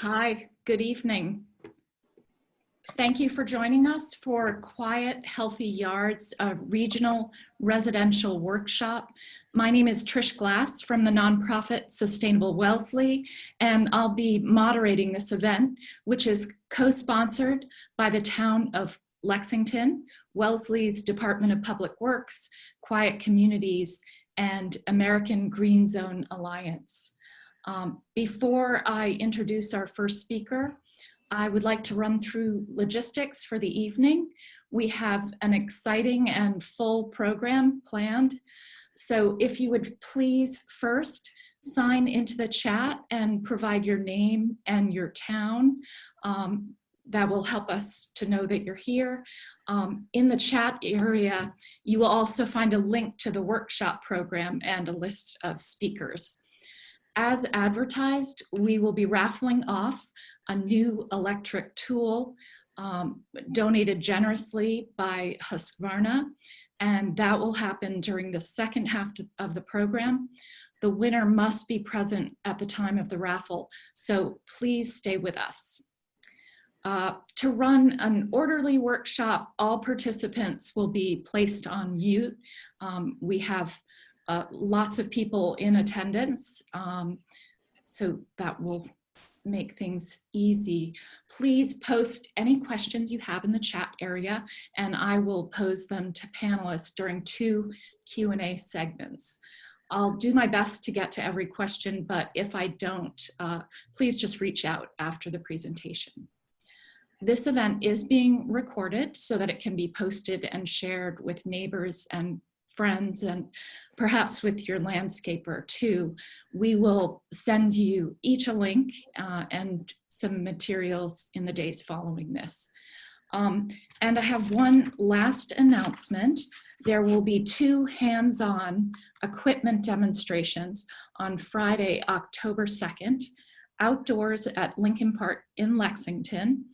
Hi, good evening. Thank you for joining us for Quiet Healthy Yards, a regional residential workshop. My name is Trish Glass from the nonprofit Sustainable Wellesley, and I'll be moderating this event, which is co-sponsored by the town of Lexington, Wellesley's Department of Public Works, Quiet Communities, and American Green Zone Alliance. Before I introduce our first speaker, I would like to run through logistics for the evening. We have an exciting and full program planned. So if you would please first sign into the chat and provide your name and your town, that will help us to know that you're here. In the chat area, you will also find a link to the workshop program and a list of speakers. As advertised, we will be raffling off a new electric tool donated generously by Husqvarna, and that will happen during the second half of the program. The winner must be present at the time of the raffle, so please stay with us. To run an orderly workshop, all participants will be placed on mute. We have lots of people in attendance, so that will make things easy. Please post any questions you have in the chat area, and I will pose them to panelists during 2 Q&A segments. I'll do my best to get to every question, but if I don't, please just reach out after the presentation. This event is being recorded so that it can be posted and shared with neighbors and friends, and perhaps with your landscaper too. We will send you each a link and some materials in the days following this. And I have one last announcement. There will be 2 hands-on equipment demonstrations on Friday, October 2nd, outdoors at Lincoln Park in Lexington.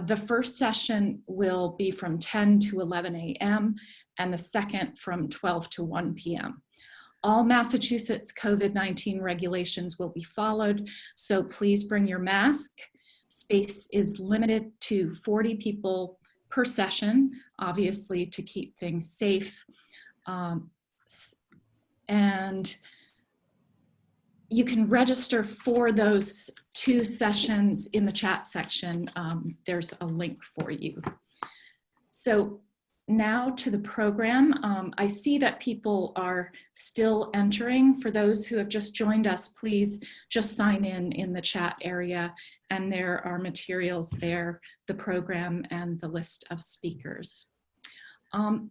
The first session will be from 10 to 11 a.m. and the second from 12 to 1 p.m. All Massachusetts COVID-19 regulations will be followed, so please bring your mask. Space is limited to 40 people per session, obviously to keep things safe. And you can register for those 2 sessions in the chat section. There's a link for you. So now to the program. I see that people are still entering. For those who have just joined us, please just sign in the chat area, and there are materials there, the program and the list of speakers.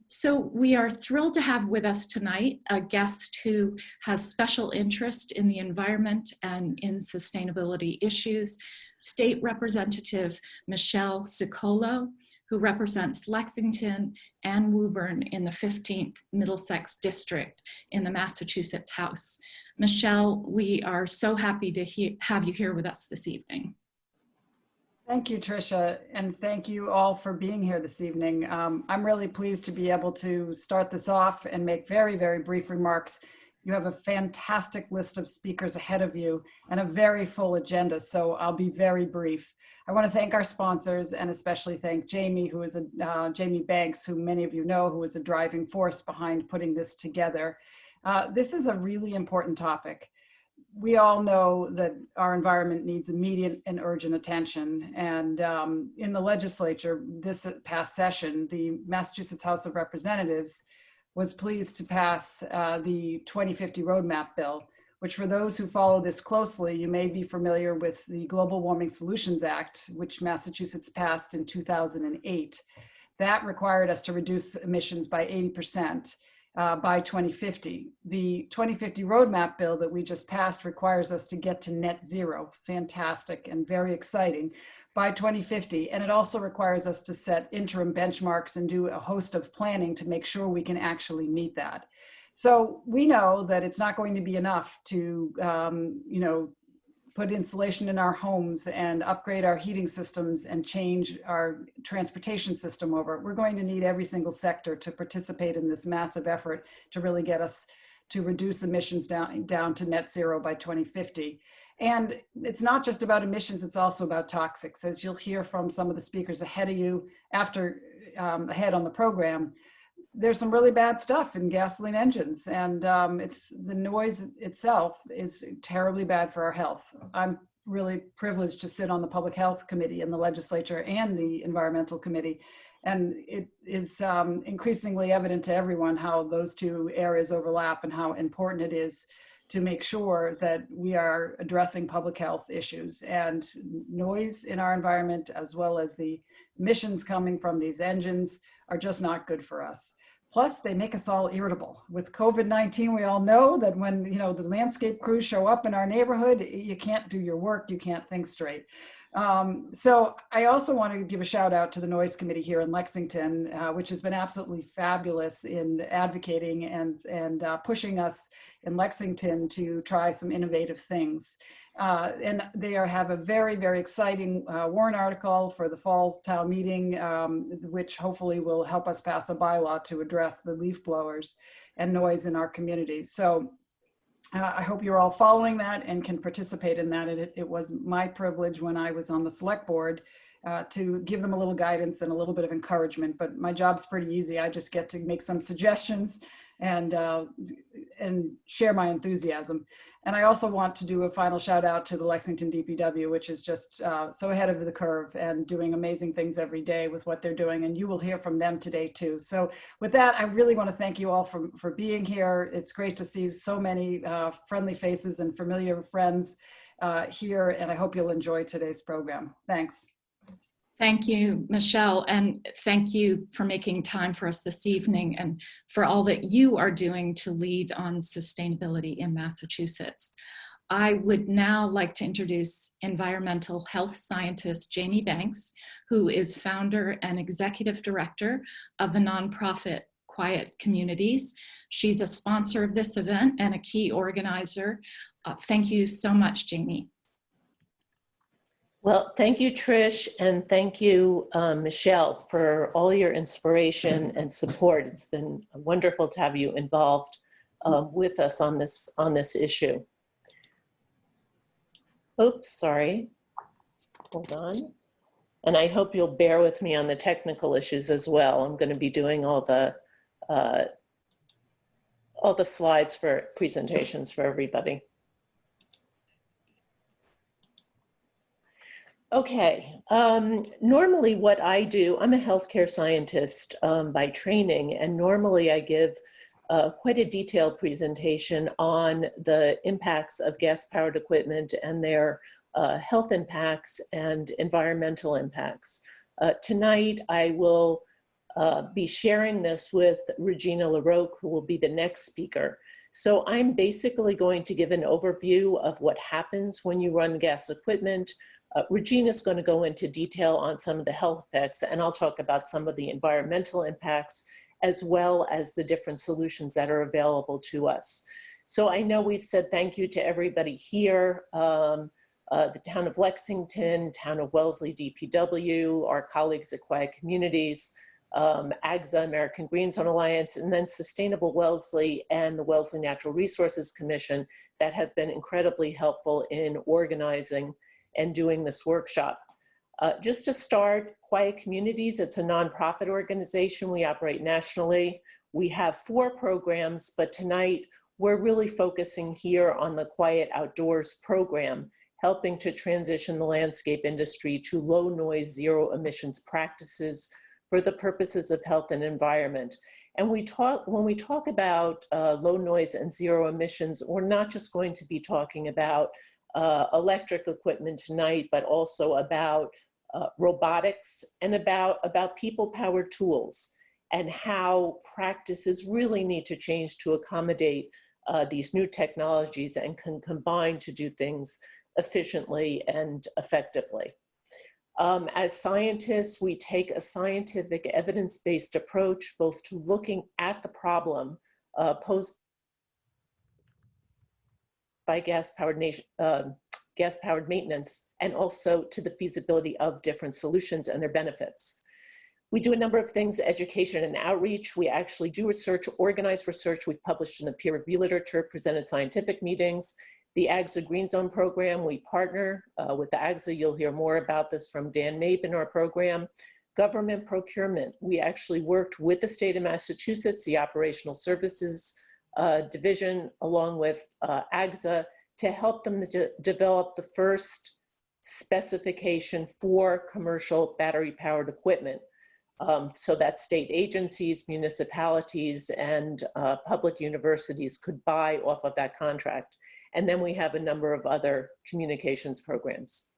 So we are thrilled to have with us tonight a guest who has special interest in the environment and in sustainability issues, State Representative Michelle Ciccolo, who represents Lexington and Woburn in the 15th Middlesex District in the Massachusetts House. Michelle, we are so happy to have you here with us this evening. Thank you, Tricia, and thank you all for being here this evening. I'm really pleased to be able to start this off and make very, very brief remarks. You have a fantastic list of speakers ahead of you and a very full agenda, so I'll be very brief. I want to thank our sponsors and especially thank Jamie, who is Jamie Banks, who many of you know, who is a driving force behind putting this together. This is a really important topic. We all know that our environment needs immediate and urgent attention. And in the legislature, this past session, the Massachusetts House of Representatives was pleased to pass the 2050 Roadmap Bill, which for those who follow this closely, you may be familiar with the Global Warming Solutions Act, which Massachusetts passed in 2008. That required us to reduce emissions by 80%. By 2050. The 2050 Roadmap Bill that we just passed requires us to get to net zero, fantastic and very exciting, by 2050. And it also requires us to set interim benchmarks and do a host of planning to make sure we can actually meet that. So we know that it's not going to be enough to, put insulation in our homes and upgrade our heating systems and change our transportation system over. We're going to need every single sector to participate in this massive effort to really get us to reduce emissions down to net zero by 2050. And it's not just about emissions, it's also about toxics. As you'll hear from some of the speakers ahead of you, ahead on the program, there's some really bad stuff in gasoline engines, and it's the noise itself is terribly bad for our health. I'm really privileged to sit on the Public Health Committee in the legislature and the Environmental Committee. And it is increasingly evident to everyone how those two areas overlap and how important it is to make sure that we are addressing public health issues. And noise in our environment, as well as the emissions coming from these engines, are just not good for us. Plus, they make us all irritable. With COVID-19, we all know that when the landscape crews show up in our neighborhood, you can't do your work, you can't think straight. So I also want to give a shout out to the Noise Committee here in Lexington, which has been absolutely fabulous in advocating and pushing us in Lexington to try some innovative things. And they have a very, very exciting warrant article for the fall town meeting, which hopefully will help us pass a bylaw to address the leaf blowers and noise in our community. So I hope you're all following that and can participate in that. It was my privilege when I was on the select board to give them a little guidance and a little bit of encouragement, but my job's pretty easy. I just get to make some suggestions and share my enthusiasm. And I also want to do a final shout out to the Lexington DPW, which is just so ahead of the curve and doing amazing things every day with what they're doing. And you will hear from them today too. So with that, I really want to thank you all for being here. It's great to see so many friendly faces and familiar friends here. And I hope you'll enjoy today's program. Thanks. Thank you, Michelle, and thank you for making time for us this evening and for all that you are doing to lead on sustainability in Massachusetts. I would now like to introduce environmental health scientist Jamie Banks, who is founder and executive director of the nonprofit Quiet Communities. She's a sponsor of this event and a key organizer. Thank you so much, Jamie. Well, thank you, Trish, and thank you, Michelle, for all your inspiration and support. It's been wonderful to have you involved with us on this issue. Oops, sorry. Hold on. And I hope you'll bear with me on the technical issues as well. I'm going to be doing all the slides for presentations for everybody. Okay, normally what I do, I'm a healthcare scientist by training, and normally I give quite a detailed presentation on the impacts of gas-powered equipment and their health impacts and environmental impacts. Tonight I will be sharing this with Regina LaRocque, who will be the next speaker. So I'm basically going to give an overview of what happens when you run gas equipment. Regina's going to go into detail on some of the health effects, and I'll talk about some of the environmental impacts as well as the different solutions that are available to us. So I know we've said thank you to everybody here, the town of Lexington, town of Wellesley DPW, our colleagues at Quiet Communities, AGSA, American Green Zone Alliance, and then Sustainable Wellesley and the Wellesley Natural Resources Commission that have been incredibly helpful in organizing and doing this workshop. Just to start, Quiet Communities, it's a nonprofit organization. We operate nationally. We have 4 programs, but tonight we're really focusing here on the Quiet Outdoors program, helping to transition the landscape industry to low noise, zero emissions practices for the purposes of health and environment. And when we talk about low noise and zero emissions, we're not just going to be talking about electric equipment tonight, but also about robotics and about people-powered tools and how practices really need to change to accommodate these new technologies and can combine to do things efficiently and effectively. As scientists, we take a scientific evidence-based approach both to looking at the problem posed by gas-powered maintenance, and also to the feasibility of different solutions and their benefits. We do a number of things, education and outreach. We actually do research, organized research. We've published in the peer review literature, presented scientific meetings. The AGSA Green Zone program, we partner with the AGSA. You'll hear more about this from Dan Mabe in our program. Government procurement, we actually worked with the state of Massachusetts, the Operational Services Division, along with AGSA, to help them to develop the first specification for commercial battery-powered equipment. So that state agencies, municipalities, and public universities could buy off of that contract. And then we have a number of other communications programs.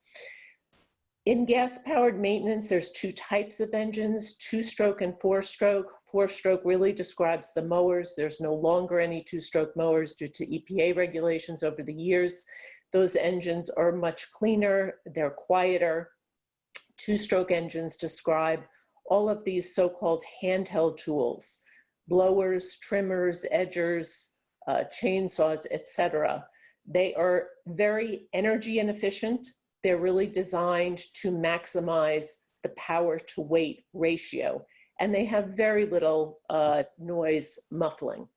In gas-powered maintenance, there's two types of engines, two-stroke and four-stroke. Four-stroke really describes the mowers. There's no longer any two-stroke mowers due to EPA regulations over the years. Those engines are much cleaner, they're quieter. Two-stroke engines describe all of these so-called handheld tools, blowers, trimmers, edgers, chainsaws, etc. They are very energy inefficient. They're really designed to maximize the power to weight ratio, and they have very little noise muffling.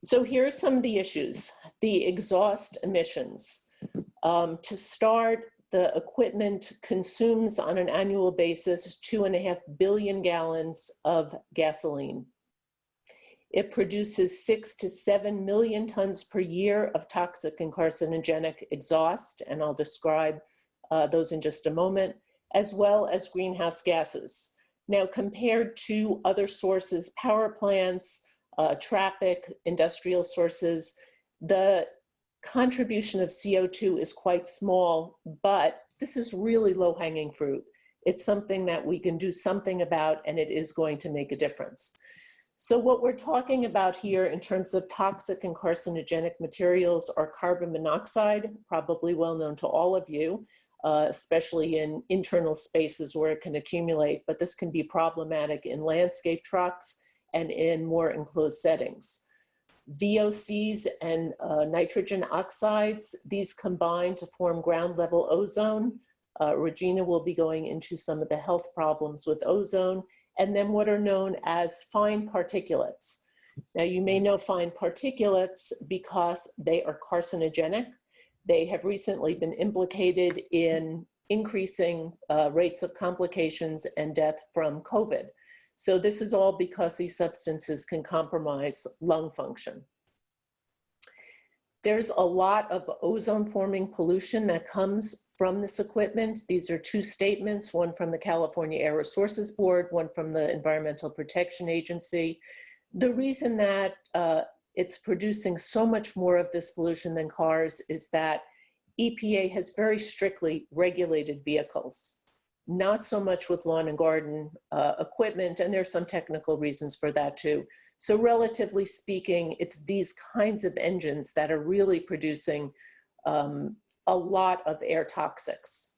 So here are some of the issues. The exhaust emissions. To start, the equipment consumes on an annual basis 2.5 billion gallons of gasoline. It produces 6 to 7 million tons per year of toxic and carcinogenic exhaust, and I'll describe those in just a moment, as well as greenhouse gases. Now, compared to other sources, power plants, traffic, industrial sources, the contribution of CO2 is quite small, but this is really low-hanging fruit. It's something that we can do something about, and it is going to make a difference. So what we're talking about here in terms of toxic and carcinogenic materials are carbon monoxide, probably well known to all of you, especially in internal spaces where it can accumulate, but this can be problematic in landscape trucks and in more enclosed settings. VOCs and nitrogen oxides, these combine to form ground level ozone. Regina will be going into some of the health problems with ozone, and then what are known as fine particulates. Now, you may know fine particulates because they are carcinogenic. They have recently been implicated in increasing rates of complications and death from COVID. So this is all because these substances can compromise lung function. There's a lot of ozone-forming pollution that comes from this equipment. These are two statements, one from the California Air Resources Board, one from the Environmental Protection Agency. The reason that it's producing so much more of this pollution than cars is that EPA has very strictly regulated vehicles, not so much with lawn and garden equipment, and there's some technical reasons for that too. So relatively speaking, it's these kinds of engines that are really producing a lot of air toxics.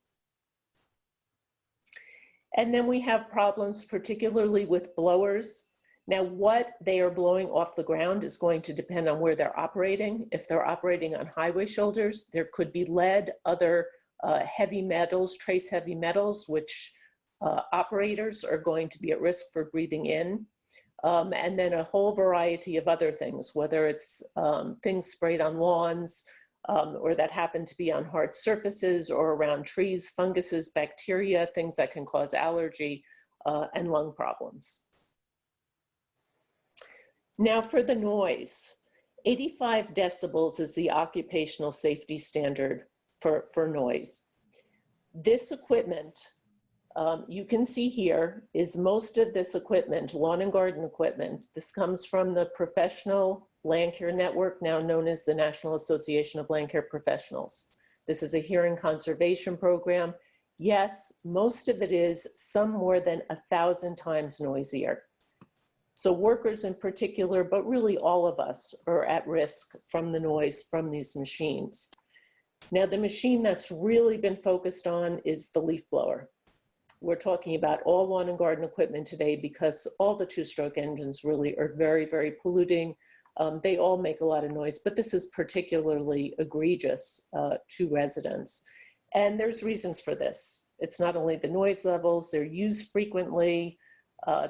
And then we have problems particularly with blowers. Now, what they are blowing off the ground is going to depend on where they're operating. If they're operating on highway shoulders, there could be lead, other heavy metals, trace heavy metals, which operators are going to be at risk for breathing in. And then a whole variety of other things, whether it's things sprayed on lawns or that happen to be on hard surfaces or around trees, funguses, bacteria, things that can cause allergy and lung problems. Now for the noise, 85 decibels is the occupational safety standard for noise. This equipment, you can see here, is most of this equipment, lawn and garden equipment. This comes from the Professional Land Care Network, now known as the National Association of Land Care Professionals. This is a hearing conservation program. Yes, most of it is some more than 1,000 times noisier. So workers in particular, but really all of us are at risk from the noise from these machines. Now, the machine that's really been focused on is the leaf blower. We're talking about all lawn and garden equipment today because all the two-stroke engines really are very, very polluting. They all make a lot of noise, but this is particularly egregious to residents. And there's reasons for this. It's not only the noise levels, they're used frequently.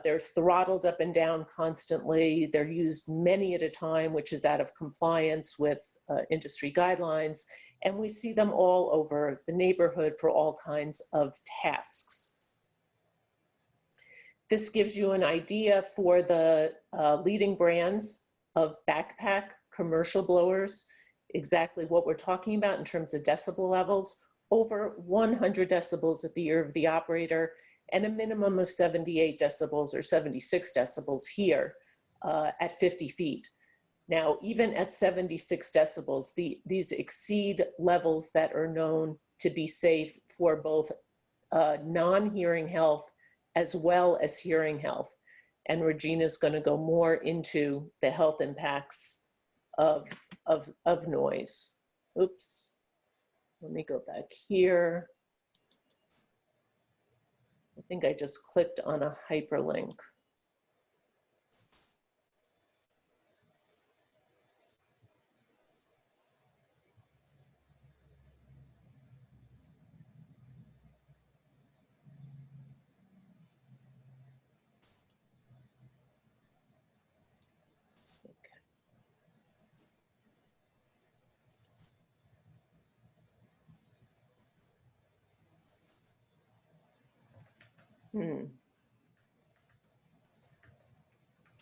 They're throttled up and down constantly. They're used many at a time, which is out of compliance with industry guidelines. And we see them all over the neighborhood for all kinds of tasks. This gives you an idea for the leading brands of backpack commercial blowers, exactly what we're talking about in terms of decibel levels. Over 100 decibels at the ear of the operator, and a minimum of 78 decibels or 76 decibels here at 50 feet. Now, even at 76 decibels, these exceed levels that are known to be safe for both non-hearing health as well as hearing health. And Regina's going to go more into the health impacts of noise. Oops, let me go back here. I think I just clicked on a hyperlink.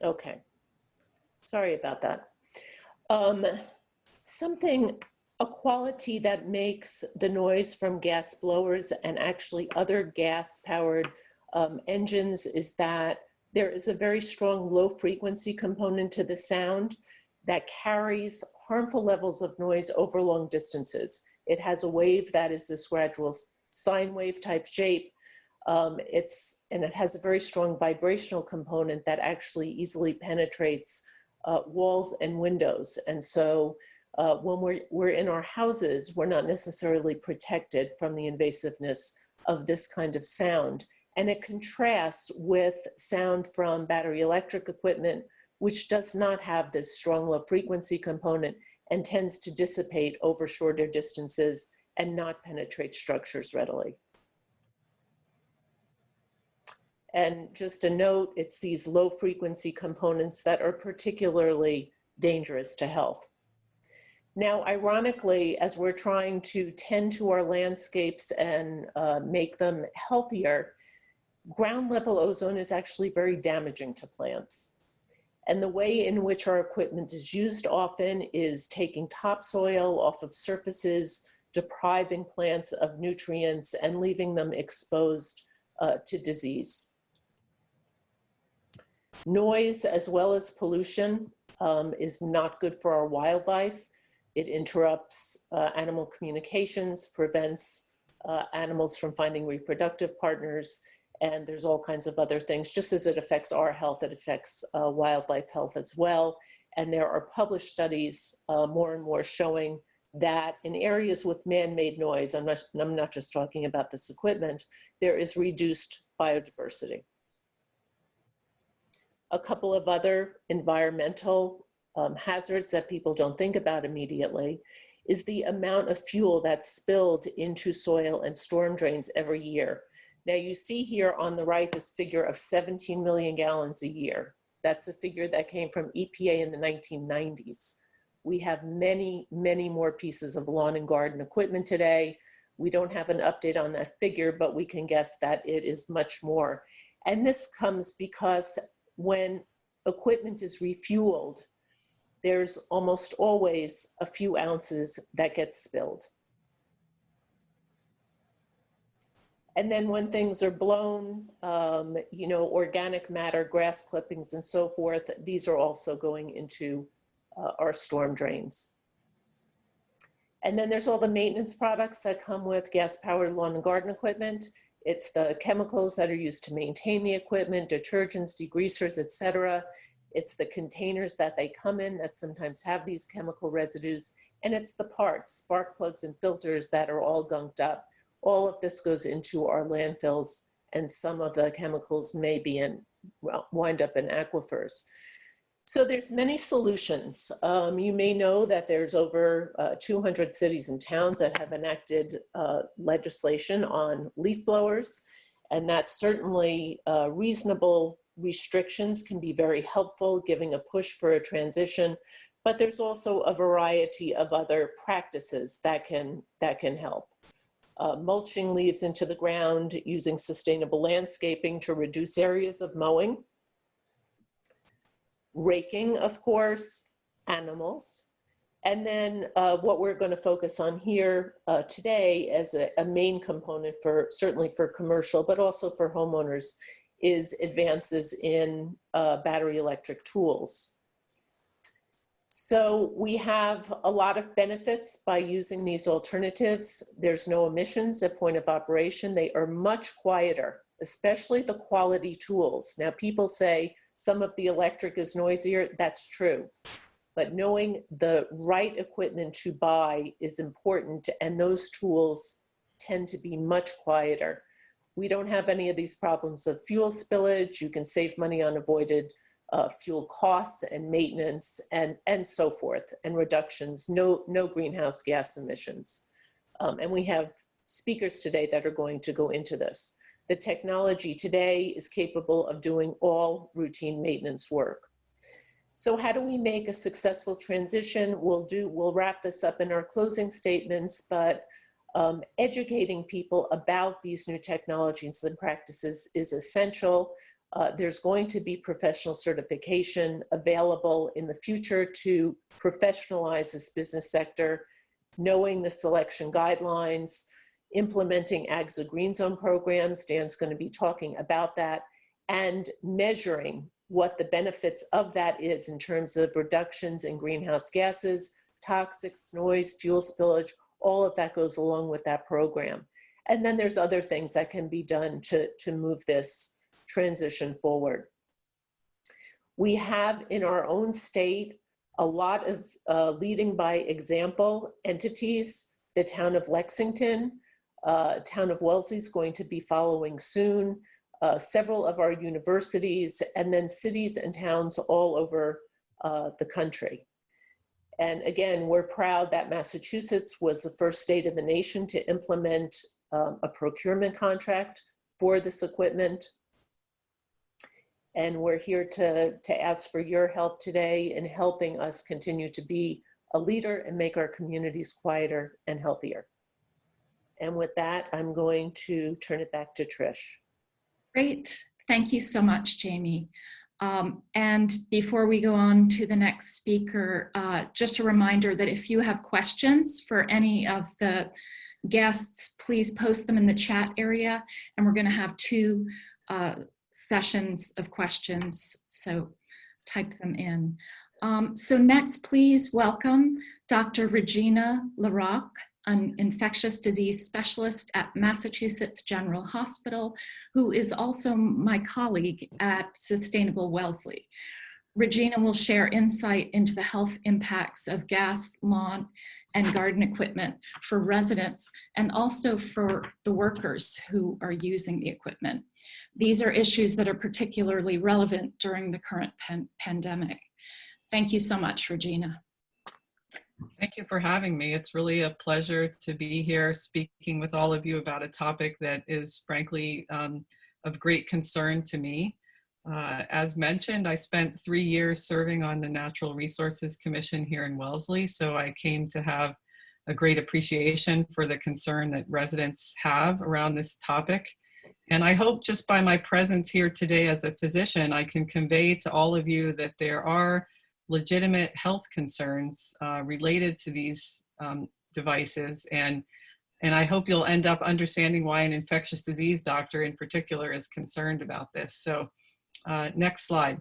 Okay, sorry about that. A quality that makes the noise from gas blowers and actually other gas-powered engines is that there is a very strong low frequency component to the sound that carries harmful levels of noise over long distances. It has a wave that is this gradual sine wave type shape. And it has a very strong vibrational component that actually easily penetrates walls and windows. And so when we're in our houses, we're not necessarily protected from the invasiveness of this kind of sound. And it contrasts with sound from battery electric equipment, which does not have this strong low frequency component and tends to dissipate over shorter distances and not penetrate structures readily. And just a note, it's these low frequency components that are particularly dangerous to health. Now, ironically, as we're trying to tend to our landscapes and make them healthier, ground level ozone is actually very damaging to plants. And the way in which our equipment is used often is taking topsoil off of surfaces, depriving plants of nutrients, and leaving them exposed to disease. Noise, as well as pollution, is not good for our wildlife. It interrupts animal communications, prevents animals from finding reproductive partners, and there's all kinds of other things. Just as it affects our health, it affects wildlife health as well. And there are published studies more and more showing that in areas with man-made noise, I'm not just talking about this equipment, there is reduced biodiversity. A couple of other environmental hazards that people don't think about immediately is the amount of fuel that's spilled into soil and storm drains every year. Now you see here on the right this figure of 17 million gallons a year. That's a figure that came from EPA in the 1990s. We have many, many more pieces of lawn and garden equipment today. We don't have an update on that figure, but we can guess that it is much more. And this comes because when equipment is refueled, there's almost always a few ounces that get spilled. And then when things are blown, organic matter, grass clippings and so forth, these are also going into our storm drains. And then there's all the maintenance products that come with gas-powered lawn and garden equipment. It's the chemicals that are used to maintain the equipment, detergents, degreasers, et cetera. It's the containers that they come in that sometimes have these chemical residues. And it's the parts, spark plugs and filters that are all gunked up. All of this goes into our landfills, and some of the chemicals may be wind up in aquifers. So there's many solutions. You may know that there's over 200 cities and towns that have enacted legislation on leaf blowers, and that's certainly reasonable restrictions can be very helpful, giving a push for a transition, but there's also a variety of other practices that can help. Mulching leaves into the ground, using sustainable landscaping to reduce areas of mowing, raking, of course, animals. And then what we're going to focus on here today as a main component for certainly for commercial, but also for homeowners, is advances in battery electric tools. So we have a lot of benefits by using these alternatives. There's no emissions at point of operation. They are much quieter, especially the quality tools. Now people say some of the electric is noisier. That's true. But knowing the right equipment to buy is important, and those tools tend to be much quieter. We don't have any of these problems of fuel spillage. You can save money on avoided fuel costs and maintenance and so forth, and reductions, no greenhouse gas emissions. And we have speakers today that are going to go into this. The technology today is capable of doing all routine maintenance work. So how do we make a successful transition? We'll wrap this up in our closing statements, but educating people about these new technologies and practices is essential. There's going to be professional certification available in the future to professionalize this business sector, knowing the selection guidelines, implementing AGSA Green Zone programs. Dan's going to be talking about that, and measuring what the benefits of that is in terms of reductions in greenhouse gases, toxics, noise, fuel spillage, all of that goes along with that program. And then there's other things that can be done to move this transition forward. We have in our own state a lot of leading by example entities. The town of Lexington, town of Wellesley is going to be following soon. Several of our universities, and then cities and towns all over the country. And again, we're proud that Massachusetts was the first state in the nation to implement a procurement contract for this equipment. And we're here to ask for your help today in helping us continue to be a leader and make our communities quieter and healthier. And with that, I'm going to turn it back to Trish. Great. Thank you so much, Jamie. And before we go on to the next speaker, just a reminder that if you have questions for any of the guests, please post them in the chat area. And we're going to have two sessions of questions, so type them in. So next, please welcome Dr. Regina LaRocque, an infectious disease specialist at Massachusetts General Hospital, who is also my colleague at Sustainable Wellesley. Regina will share insight into the health impacts of gas, lawn, and garden equipment for residents and also for the workers who are using the equipment. These are issues that are particularly relevant during the current pandemic. Thank you so much, Regina. Thank you for having me. It's really a pleasure to be here speaking with all of you about a topic that is frankly of great concern to me. As mentioned, I spent 3 years serving on the Natural Resources Commission here in Wellesley, so I came to have a great appreciation for the concern that residents have around this topic. And I hope just by my presence here today as a physician, I can convey to all of you that there are legitimate health concerns related to these devices, and I hope you'll end up understanding why an infectious disease doctor in particular is concerned about this. So next slide.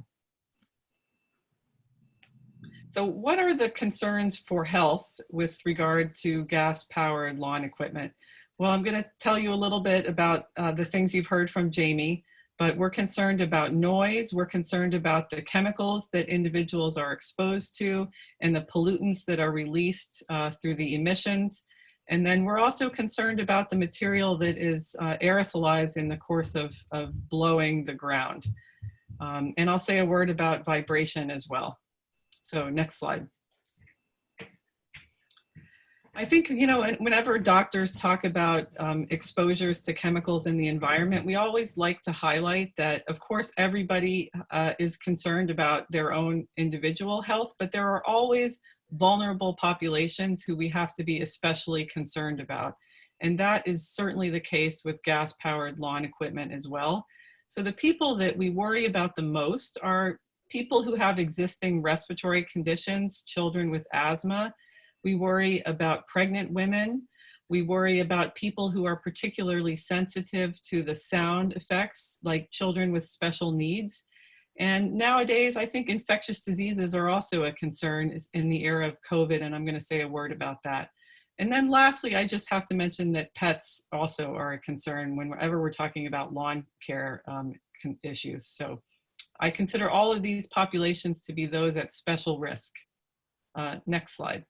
So what are the concerns for health with regard to gas-powered lawn equipment? Well, I'm going to tell you a little bit about the things you've heard from Jamie. But we're concerned about noise, we're concerned about the chemicals that individuals are exposed to and the pollutants that are released through the emissions. And then we're also concerned about the material that is aerosolized in the course of blowing the ground. And I'll say a word about vibration as well. So next slide. I think, you know, whenever doctors talk about exposures to chemicals in the environment, we always like to highlight that, of course, everybody is concerned about their own individual health, but there are always vulnerable populations who we have to be especially concerned about. And that is certainly the case with gas-powered lawn equipment as well. So the people that we worry about the most are people who have existing respiratory conditions, children with asthma. We worry about pregnant women. We worry about people who are particularly sensitive to the sound effects, like children with special needs. And nowadays, I think infectious diseases are also a concern in the era of COVID, and I'm going to say a word about that. And then lastly, I just have to mention that pets also are a concern whenever we're talking about lawn care issues. So I consider all of these populations to be those at special risk. Next slide.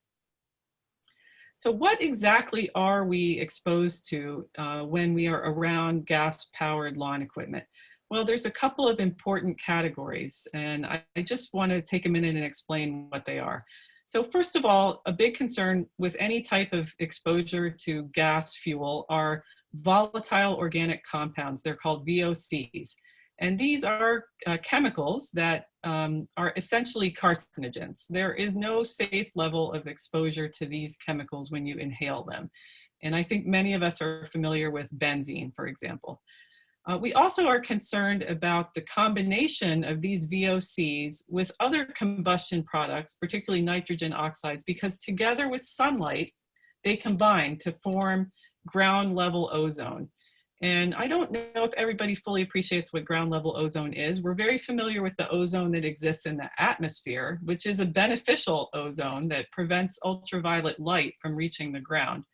So what exactly are we exposed to when we are around gas-powered lawn equipment? Well, there's a couple of important categories, and I just want to take a minute and explain what they are. So first of all, a big concern with any type of exposure to gas fuel are volatile organic compounds. They're called VOCs. And these are chemicals that are essentially carcinogens. There is no safe level of exposure to these chemicals when you inhale them. And I think many of us are familiar with benzene, for example. We also are concerned about the combination of these VOCs with other combustion products, particularly nitrogen oxides, because together with sunlight, they combine to form ground level ozone. And I don't know if everybody fully appreciates what ground level ozone is. We're very familiar with the ozone that exists in the atmosphere, which is a beneficial ozone that prevents ultraviolet light from reaching the ground.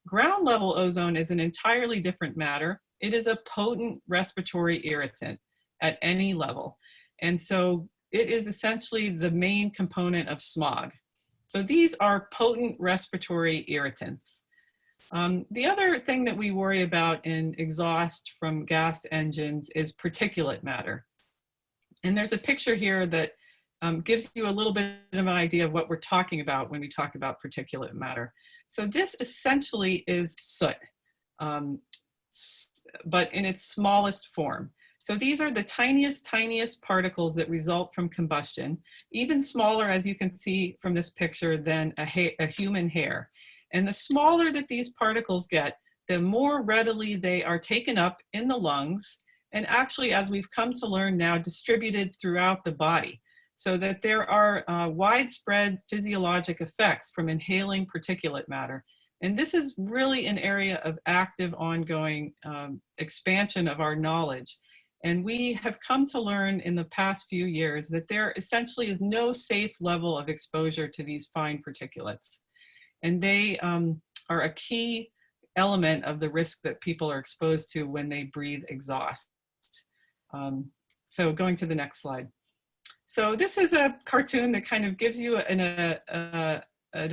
Ground level ozone is an entirely different matter. It is a potent respiratory irritant at any level. And so it is essentially the main component of smog. So these are potent respiratory irritants. The other thing that we worry about in exhaust from gas engines is particulate matter. And there's a picture here that gives you a little bit of an idea of what we're talking about when we talk about particulate matter. So this essentially is soot, but in its smallest form. So these are the tiniest particles that result from combustion, even smaller, as you can see from this picture, than a human hair. And the smaller that these particles get, the more readily they are taken up in the lungs, and actually, as we've come to learn now, distributed throughout the body, so that there are widespread physiologic effects from inhaling particulate matter. And this is really an area of active, ongoing expansion of our knowledge. And we have come to learn in the past few years that there essentially is no safe level of exposure to these fine particulates. And they are a key element of the risk that people are exposed to when they breathe exhaust. So going to the next slide. So this is a cartoon that kind of gives you a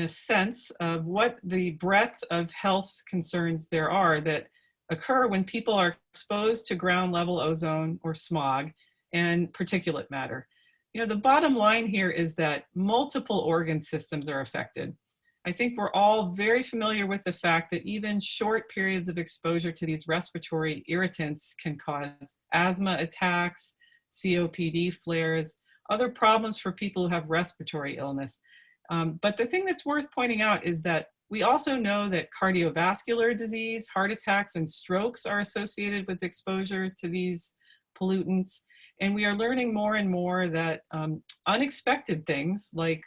sense of what the breadth of health concerns there are that occur when people are exposed to ground level ozone or smog and particulate matter. You know, the bottom line here is that multiple organ systems are affected. I think we're all very familiar with the fact that even short periods of exposure to these respiratory irritants can cause asthma attacks, COPD flares, other problems for people who have respiratory illness. But the thing that's worth pointing out is that we also know that cardiovascular disease, heart attacks, and strokes are associated with exposure to these pollutants. And we are learning more and more that unexpected things like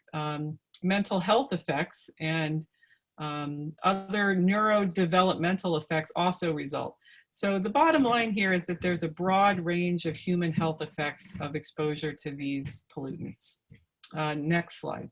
mental health effects and other neurodevelopmental effects also result. So the bottom line here is that there's a broad range of human health effects of exposure to these pollutants. Next slide.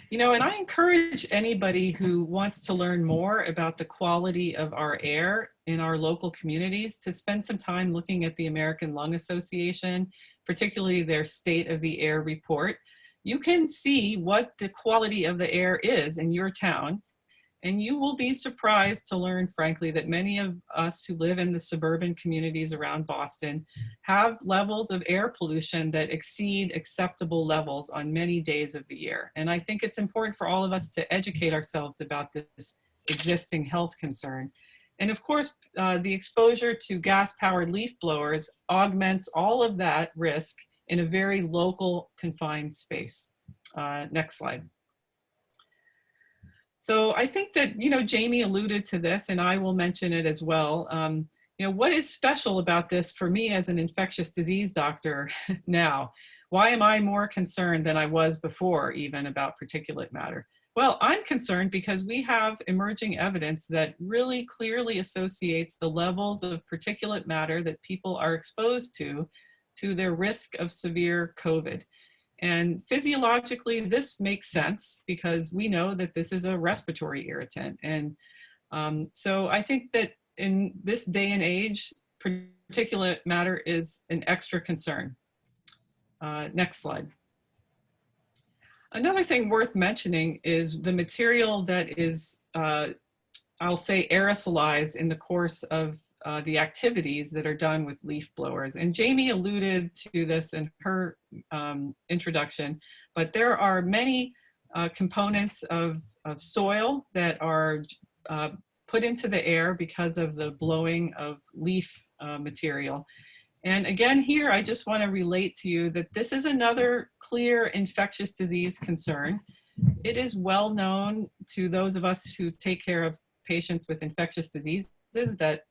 You know, and I encourage anybody who wants to learn more about the quality of our air in our local communities to spend some time looking at the American Lung Association, particularly their State of the Air report. You can see what the quality of the air is in your town. And you will be surprised to learn, frankly, that many of us who live in the suburban communities around Boston have levels of air pollution that exceed acceptable levels on many days of the year. And I think it's important for all of us to educate ourselves about this existing health concern. And of course, the exposure to gas-powered leaf blowers augments all of that risk in a very local, confined space. Next slide. So I think that, Jamie alluded to this, and I will mention it as well. What is special about this for me as an infectious disease doctor now? Why am I more concerned than I was before even about particulate matter? Well, I'm concerned because we have emerging evidence that really clearly associates the levels of particulate matter that people are exposed to their risk of severe COVID. And physiologically, this makes sense because we know that this is a respiratory irritant. And so I think that in this day and age, particulate matter is an extra concern. Next slide. Another thing worth mentioning is the material that is, I'll say, aerosolized in the course of the activities that are done with leaf blowers. And Jamie alluded to this in her introduction, but there are many components of soil that are put into the air because of the blowing of leaf material. And again, here, I just want to relate to you that this is another clear infectious disease concern. It is well known to those of us who take care of patients with infectious diseases that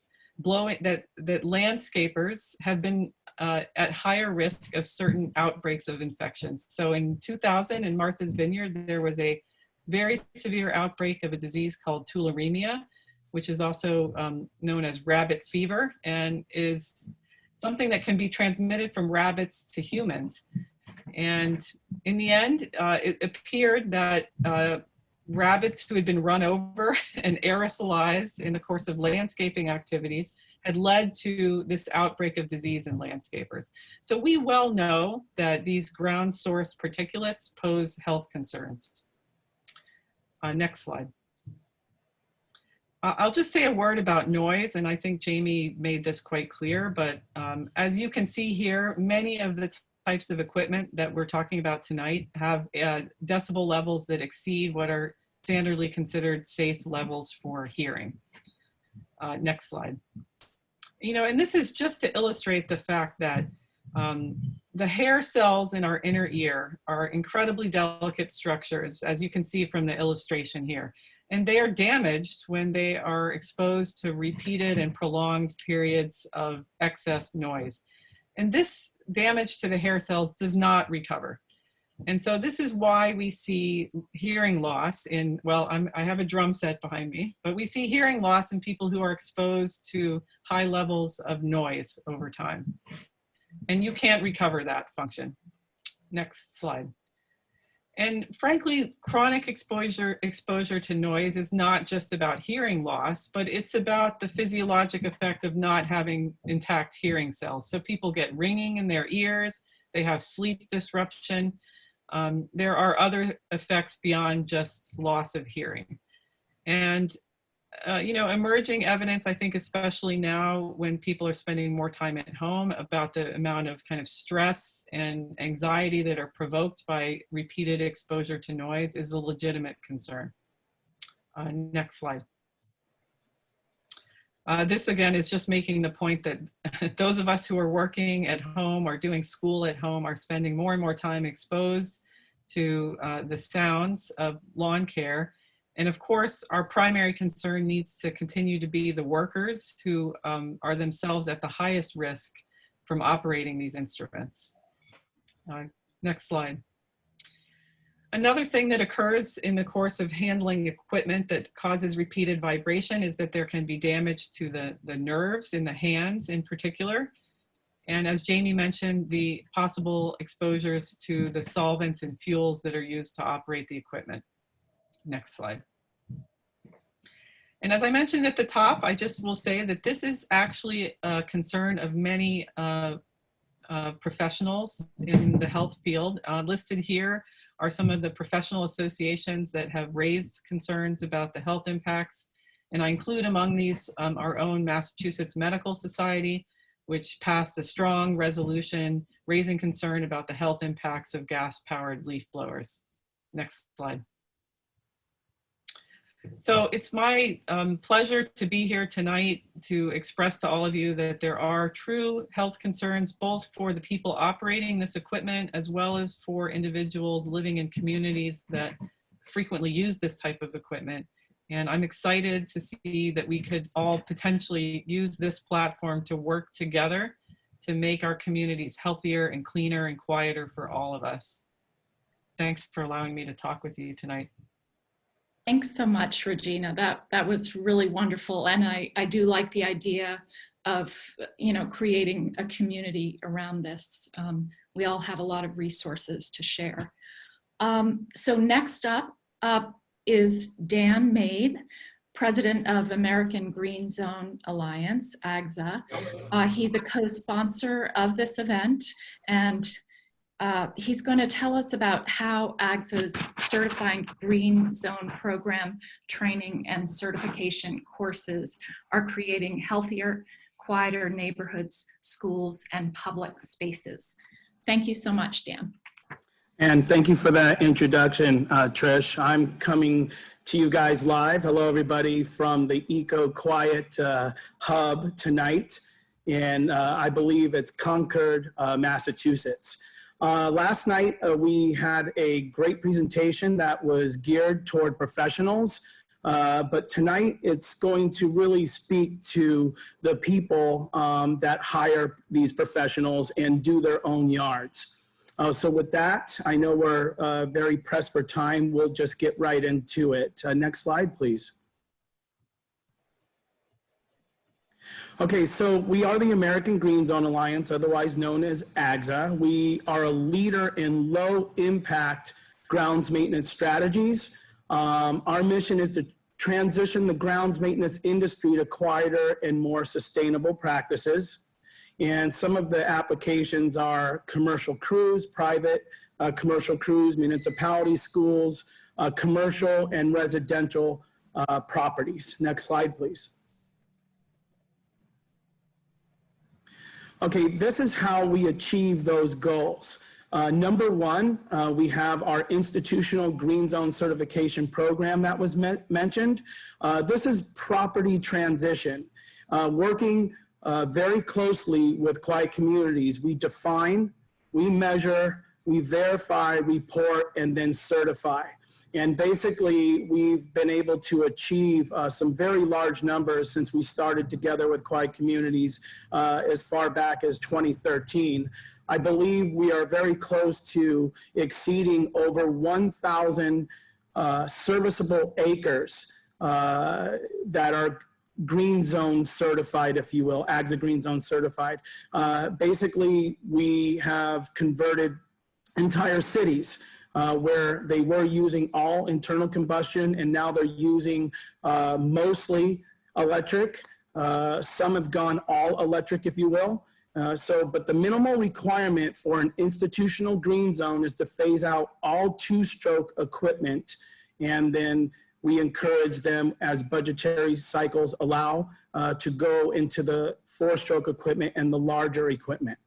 landscapers have been at higher risk of certain outbreaks of infections. So in 2000 in Martha's Vineyard, there was a very severe outbreak of a disease called tularemia, which is also known as rabbit fever, and is something that can be transmitted from rabbits to humans. And in the end, it appeared that rabbits who had been run over and aerosolized in the course of landscaping activities had led to this outbreak of disease in landscapers. So we well know that these ground source particulates pose health concerns. Next slide. I'll just say a word about noise, and I think Jamie made this quite clear, but as you can see here, many of the types of equipment that we're talking about tonight have decibel levels that exceed what are standardly considered safe levels for hearing. Next slide. And this is just to illustrate the fact that the hair cells in our inner ear are incredibly delicate structures, as you can see from the illustration here. And they are damaged when they are exposed to repeated and prolonged periods of excess noise. And this damage to the hair cells does not recover. And so this is why we see hearing loss in, well, I have a drum set behind me, but we see hearing loss in people who are exposed to high levels of noise over time. And you can't recover that function. Next slide. And frankly, chronic exposure to noise is not just about hearing loss, but it's about the physiologic effect of not having intact hearing cells. So people get ringing in their ears, they have sleep disruption. There are other effects beyond just loss of hearing. And emerging evidence, I think, especially now when people are spending more time at home, about the amount of kind of stress and anxiety that are provoked by repeated exposure to noise is a legitimate concern. Next slide. This again is just making the point that those of us who are working at home or doing school at home are spending more and more time exposed to the sounds of lawn care. And of course, our primary concern needs to continue to be the workers who are themselves at the highest risk from operating these instruments. Next slide. Another thing that occurs in the course of handling equipment that causes repeated vibration is that there can be damage to the nerves in the hands in particular. And as Jamie mentioned, the possible exposures to the solvents and fuels that are used to operate the equipment. Next slide. And as I mentioned at the top, I just will say that this is actually a concern of many professionals in the health field. Listed here are some of the professional associations that have raised concerns about the health impacts. And I include among these our own Massachusetts Medical Society, which passed a strong resolution raising concern about the health impacts of gas-powered leaf blowers. Next slide. So it's my pleasure to be here tonight to express to all of you that there are true health concerns, both for the people operating this equipment, as well as for individuals living in communities that frequently use this type of equipment. And I'm excited to see that we could all potentially use this platform to work together to make our communities healthier and cleaner and quieter for all of us. Thanks for allowing me to talk with you tonight. Thanks so much, Regina. That was really wonderful. And I do like the idea of, creating a community around this. We all have a lot of resources to share. So next up is Dan Mabe, President of American Green Zone Alliance, AGZA. He's a co-sponsor of this event, and he's going to tell us about how AGZA's Certifying Green Zone Program training and certification courses are creating healthier, quieter neighborhoods, schools, and public spaces. Thank you so much, Dan. And thank you for that introduction, Trish. I'm coming to you guys live. Hello, everybody, from the Eco Quiet Hub tonight. And I believe it's Concord, Massachusetts. Last night, we had a great presentation that was geared toward professionals, but tonight it's going to really speak to the people that hire these professionals and do their own yards. So with that, I know we're very pressed for time. We'll just get right into it. Next slide, please. Okay, so we are the American Green Zone Alliance, otherwise known as AGZA. We are a leader in low impact grounds maintenance strategies. Our mission is to transition the grounds maintenance industry to quieter and more sustainable practices. And some of the applications are commercial crews, private commercial crews, municipality schools, commercial and residential properties. Next slide, please. Okay, this is how we achieve those goals. Number one, we have our institutional green zone certification program that was mentioned. This is property transition, working very closely with quiet communities. We define, we measure, we verify, report, and then certify. And basically, we've been able to achieve some very large numbers since we started together with quiet communities as far back as 2013. I believe we are very close to exceeding over 1,000 serviceable acres that are green zone certified, if you will, AGZA Green Zone certified. Basically, we have converted entire cities where they were using all internal combustion, and now they're using mostly electric. Some have gone all electric, if you will. But the minimal requirement for an institutional green zone is to phase out all two-stroke equipment, and then we encourage them, as budgetary cycles allow, to go into the four-stroke equipment and the larger equipment.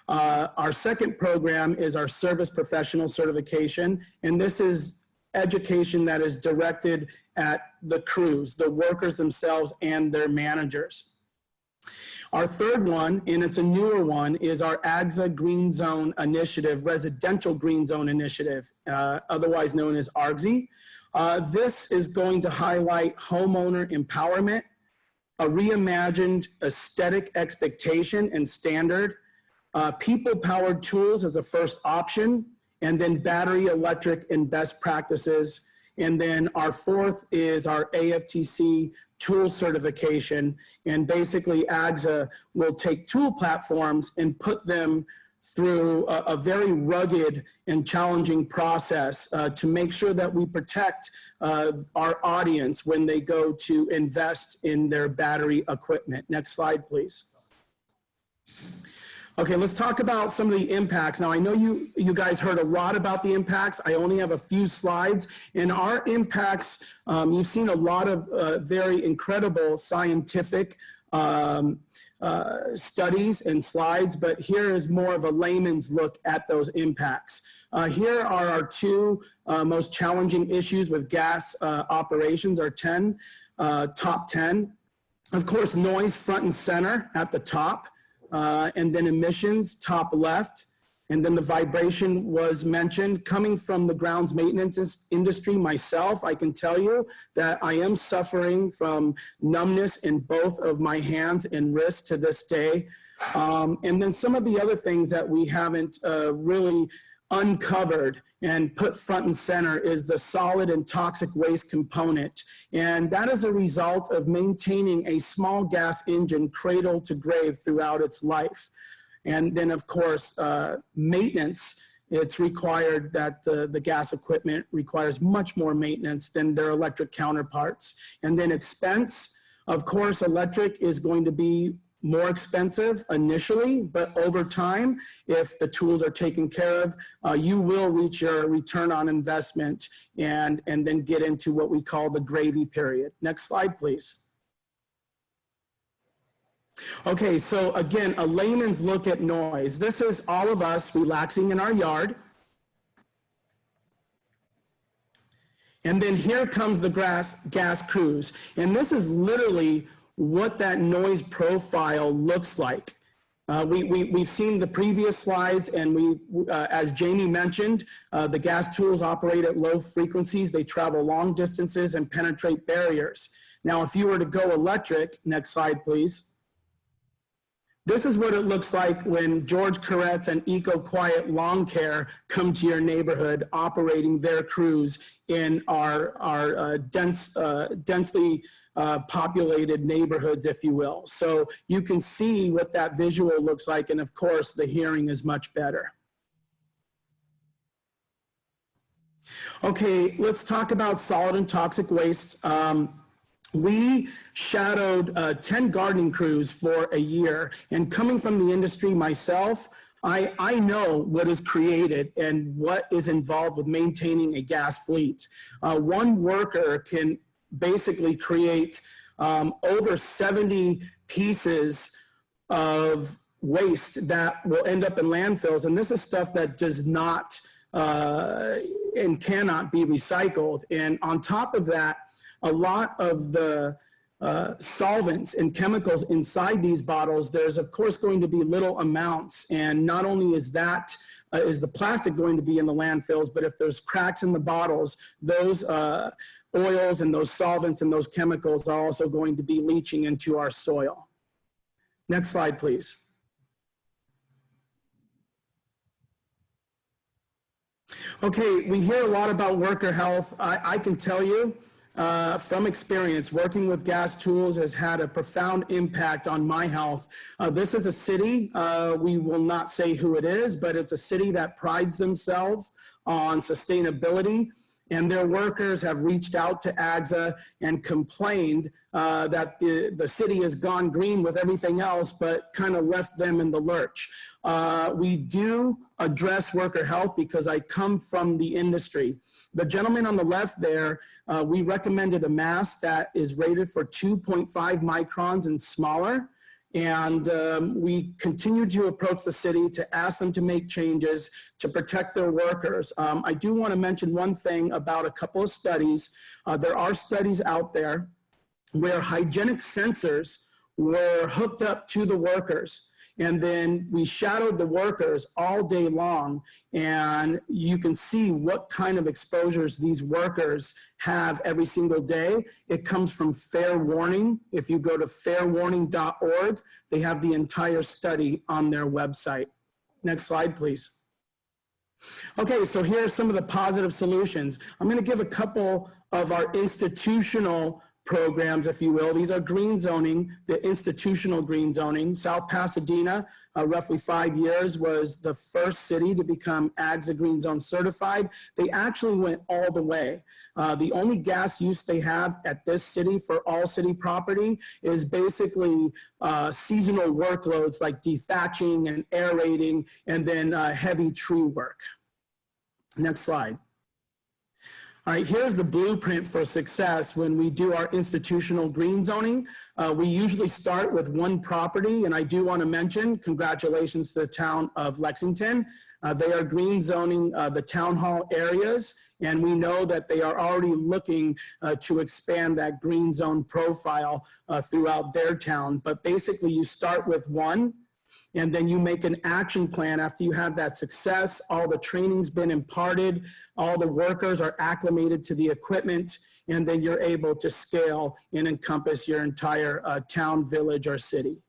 Our second program is our service professional certification, and this is education that is directed at the crews, the workers themselves, and their managers. Our third one, and it's a newer one, is our AGZA Green Zone Initiative, Residential Green Zone Initiative, otherwise known as ARGZI. This is going to highlight homeowner empowerment, a reimagined aesthetic expectation and standard, people-powered tools as a first option, and then battery, electric, and best practices. And then our fourth is our AFTC tool certification. And basically, AGZA will take tool platforms and put them through a very rugged and challenging process to make sure that we protect our audience when they go to invest in their battery equipment. Next slide, please. Okay, let's talk about some of the impacts. Now, I know you guys heard a lot about the impacts. I only have a few slides. And our impacts, you've seen a lot of very incredible scientific studies and slides, but here is more of a layman's look at those impacts. Here are our two most challenging issues with gas operations, our top 10. Of course, noise front and center at the top. And then emissions, top left, and then the vibration was mentioned. Coming from the grounds maintenance industry myself, I can tell you that I am suffering from numbness in both of my hands and wrists to this day. And then some of the other things that we haven't really uncovered and put front and center is the solid and toxic waste component. And that is a result of maintaining a small gas engine cradle to grave throughout its life. And then of course, maintenance, it's required that the gas equipment requires much more maintenance than their electric counterparts. And then expense, of course, electric is going to be more expensive initially, but over time, if the tools are taken care of, you will reach your return on investment and then get into what we call the gravy period. Next slide, please. Okay, so again, a layman's look at noise. This is all of us relaxing in our yard. And then here comes the gas cruise. And this is literally what that noise profile looks like. We've seen the previous slides, and as Jamie mentioned, the gas tools operate at low frequencies. They travel long distances and penetrate barriers. Now, if you were to go electric, next slide, please. This is what it looks like when George Koretz and EcoQuiet Lawn Care come to your neighborhood operating their crews in our densely populated neighborhoods, if you will. So you can see what that visual looks like, and of course the hearing is much better. Okay, let's talk about solid and toxic wastes. We shadowed 10 gardening crews for a year, and coming from the industry myself, I know what is created and what is involved with maintaining a gas fleet. One worker can basically create over 70 pieces of waste that will end up in landfills, and this is stuff that does not and cannot be recycled. And on top of that, a lot of the solvents and chemicals inside these bottles, there's of course going to be little amounts. And not only is that, is the plastic going to be in the landfills, but if there's cracks in the bottles, those oils and those solvents and those chemicals are also going to be leaching into our soil. Next slide, please. Okay, we hear a lot about worker health. I can tell you, from experience, working with gas tools has had a profound impact on my health. This is a city, we will not say who it is, but it's a city that prides themselves on sustainability, and their workers have reached out to AGSA and complained that the city has gone green with everything else, but kind of left them in the lurch. We do address worker health because I come from the industry. The gentleman on the left there, we recommended a mask that is rated for 2.5 microns and smaller. And we continue to approach the city to ask them to make changes to protect their workers. I do want to mention one thing about a couple of studies. There are studies out there where hygienic sensors were hooked up to the workers. And then we shadowed the workers all day long, and you can see what kind of exposures these workers have every single day. It comes from Fair Warning. If you go to fairwarning.org, they have the entire study on their website. Next slide, please. Okay, so here are some of the positive solutions. I'm going to give a couple of our institutional programs, if you will. These are green zoning, the institutional green zoning. South Pasadena, roughly 5 years, was the first city to become AGSA Green Zone certified. They actually went all the way. The only gas use they have at this city for all city property is basically seasonal workloads like dethatching and aerating, and then heavy tree work. Next slide. All right, here's the blueprint for success when we do our institutional green zoning. We usually start with one property, and I do want to mention congratulations to the town of Lexington. They are green zoning the town hall areas, and we know that they are already looking to expand that green zone profile throughout their town. But basically, you start with one, and then you make an action plan after you have that success. All the training's been imparted, all the workers are acclimated to the equipment, and then you're able to scale and encompass your entire town, village, or city.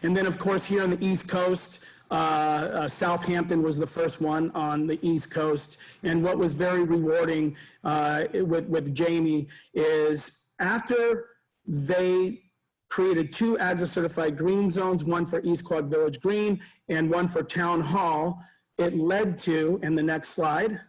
And then, of course, here on the East Coast, Southampton was the first one on the East Coast. And what was very rewarding with Jamie is after they created 2 AGSA certified green zones, one for East Quad Village Green and one for Town Hall, it led to, in the next slide,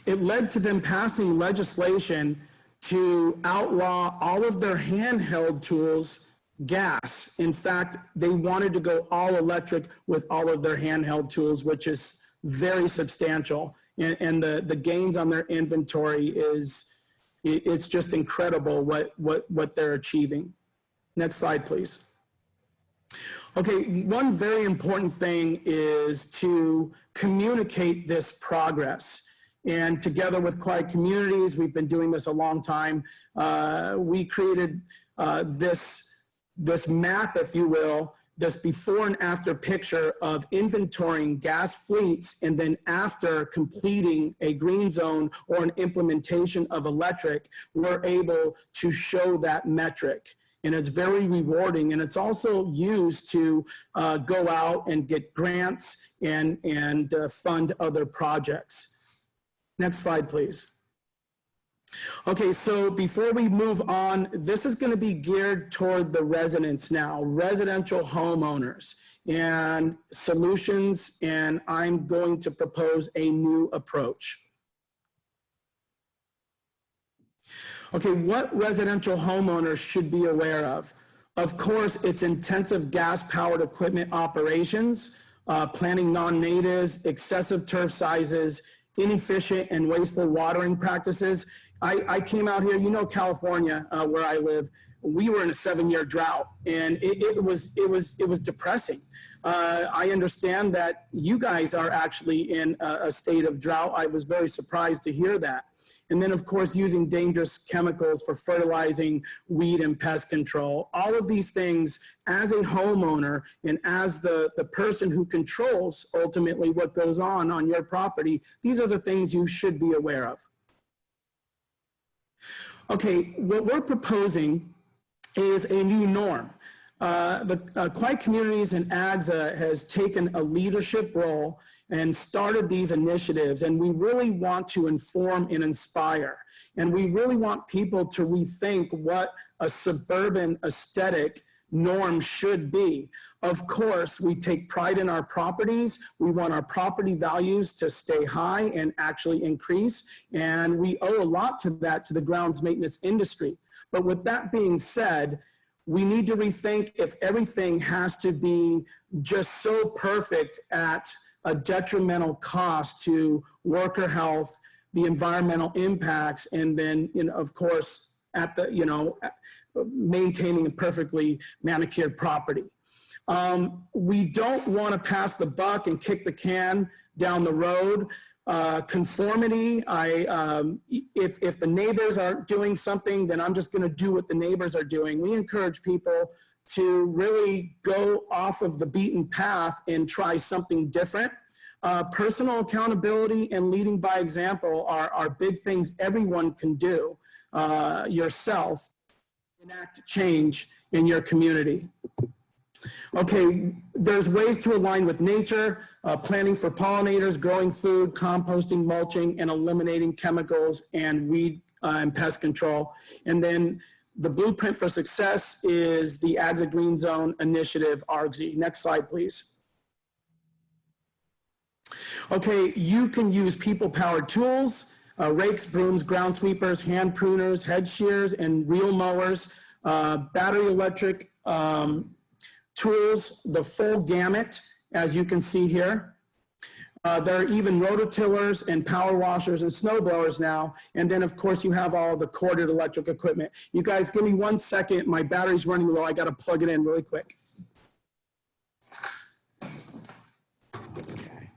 it led to them passing legislation to outlaw all of their handheld tools, gas. In fact, they wanted to go all electric with all of their handheld tools, which is very substantial. And the gains on their inventory it's just incredible what they're achieving. Next slide, please. Okay, one very important thing is to communicate this progress. And together with Quiet Communities, we've been doing this a long time. We created this map, if you will, this before and after picture of inventorying gas fleets, and then after completing a green zone or an implementation of electric, we're able to show that metric. And it's very rewarding, and it's also used to go out and get grants and fund other projects. Next slide, please. Okay, so before we move on, this is going to be geared toward the residents now, residential homeowners and solutions, and I'm going to propose a new approach. Okay, what residential homeowners should be aware of? Of course, it's intensive gas-powered equipment operations, planting non-natives, excessive turf sizes, inefficient and wasteful watering practices. I came out here, you know, California, where I live, we were in a 7-year drought, and it was depressing. I understand that you guys are actually in a state of drought. I was very surprised to hear that. And then, of course, using dangerous chemicals for fertilizing, weed and pest control. All of these things, as a homeowner and as the person who controls ultimately what goes on your property, these are the things you should be aware of. Okay, what we're proposing is a new norm. The Quiet Communities and AGSA has taken a leadership role and started these initiatives, and we really want to inform and inspire. And we really want people to rethink what a suburban aesthetic norm should be. Of course, we take pride in our properties. We want our property values to stay high and actually increase. And we owe a lot to that to the grounds maintenance industry. But with that being said, we need to rethink if everything has to be just so perfect at a detrimental cost to worker health, the environmental impacts, and then, of course, at the, maintaining a perfectly manicured property. We don't want to pass the buck and kick the can down the road. Conformity, if the neighbors aren't doing something, then I'm just going to do what the neighbors are doing. We encourage people to really go off of the beaten path and try something different. Personal accountability and leading by example are big things everyone can do yourself, enact change in your community. Okay, there's ways to align with nature, planting for pollinators, growing food, composting, mulching, and eliminating chemicals and weed and pest control. And then the blueprint for success is the AGSA Green Zone Initiative, ARGZ. Next slide, please. Okay, you can use people-powered tools, rakes, brooms, ground sweepers, hand pruners, head shears, and reel mowers, battery electric tools, the full gamut, as you can see here. There are even rototillers and power washers and snow blowers now. And then of course you have all the corded electric equipment. You guys give me 1 second, my battery's running low, I gotta plug it in really quick. Okay.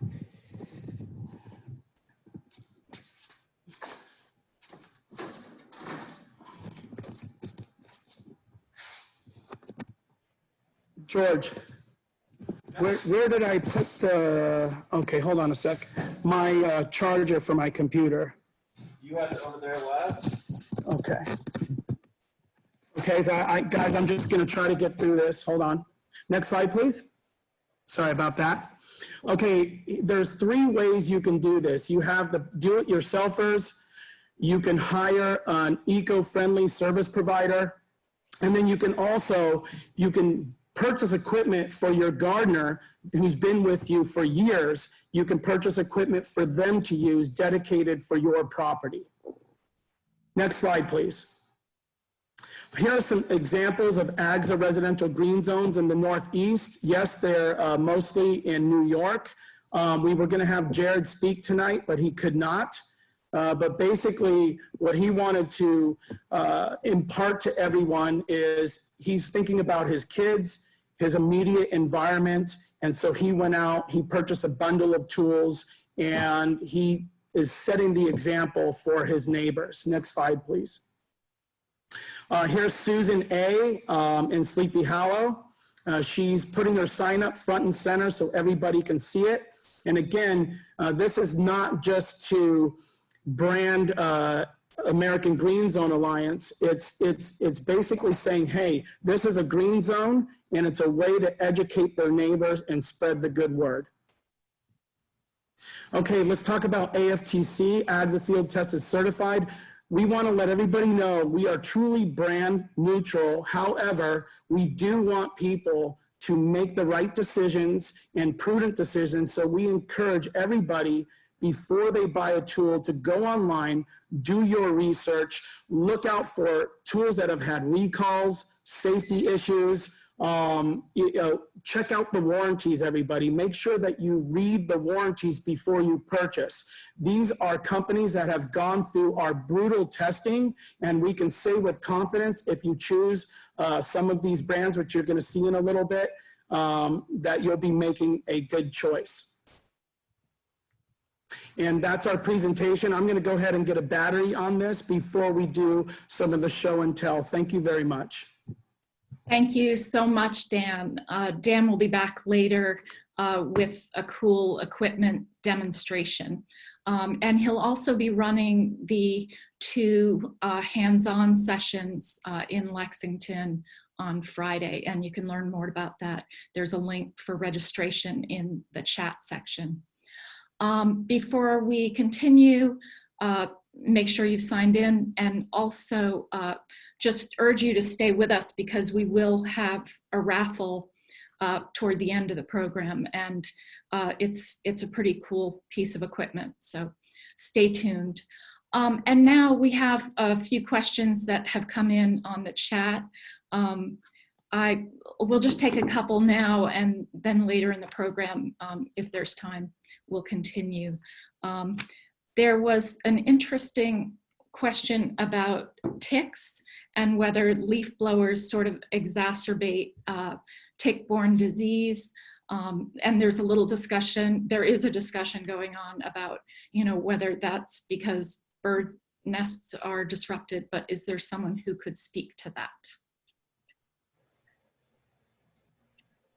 George, where did I put the, okay, hold on a sec. My charger for my computer. You have it over there left? Okay. Okay, so guys, I'm just gonna try to get through this. Hold on. Next slide, please. Sorry about that. Okay, there's 3 ways you can do this. You have the do-it-yourselfers, you can hire an eco-friendly service provider, and then you can purchase equipment for your gardener who's been with you for years. You can purchase equipment for them to use dedicated for your property. Next slide, please. Here are some examples of AGSA residential green zones in the Northeast. Yes, they're mostly in New York. We were gonna have Jared speak tonight, but he could not. But basically what he wanted to impart to everyone is he's thinking about his kids, his immediate environment. And so he went out, he purchased a bundle of tools, and he is setting the example for his neighbors. Next slide, please. Here's Susan A. In Sleepy Hollow. She's putting her sign up front and center so everybody can see it. And again, this is not just to brand American Green Zone Alliance. It's basically saying, hey, this is a green zone, and it's a way to educate their neighbors and spread the good word. Okay, let's talk about AFTC, AGSA Field Tested Certified. We want to let everybody know we are truly brand neutral. However, we do want people to make the right decisions and prudent decisions. So we encourage everybody before they buy a tool to go online, do your research, look out for tools that have had recalls, safety issues, check out the warranties, everybody. Make sure that you read the warranties before you purchase. These are companies that have gone through our brutal testing, and we can say with confidence, if you choose some of these brands, which you're gonna see in a little bit, that you'll be making a good choice. And that's our presentation. I'm gonna go ahead and get a battery on this before we do some of the show and tell. Thank you very much. Thank you so much, Dan. Dan will be back later with a cool equipment demonstration. And he'll also be running the 2 hands-on sessions in Lexington on Friday, and you can learn more about that. There's a link for registration in the chat section. Before we continue, make sure you've signed in, and also just urge you to stay with us because we will have a raffle toward the end of the program, and it's a pretty cool piece of equipment, so stay tuned. And now we have a few questions that have come in on the chat. We'll just take a couple now, and then later in the program, if there's time, we'll continue. There was an interesting question about ticks and whether leaf blowers sort of exacerbate tick-borne disease. And there's a little discussion, there is a discussion going on about, whether that's because bird nests are disrupted, but is there someone who could speak to that?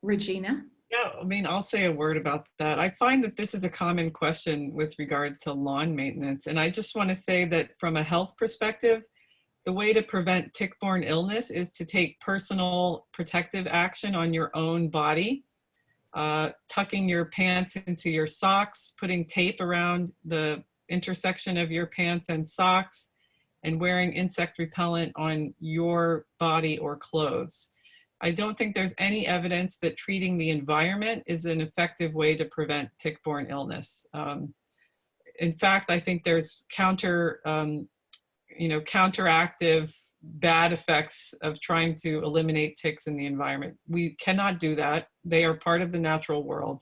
Regina? Yeah, I'll say a word about that. I find that this is a common question with regard to lawn maintenance. And I just want to say that from a health perspective, The way to prevent tick-borne illness is to take personal protective action on your own body, tucking your pants into your socks, putting tape around the intersection of your pants and socks, and wearing insect repellent on your body or clothes. I don't think there's any evidence that treating the environment is an effective way to prevent tick-borne illness. In fact, I think there's counteractive bad effects of trying to eliminate ticks in the environment. We cannot do that. They are part of the natural world.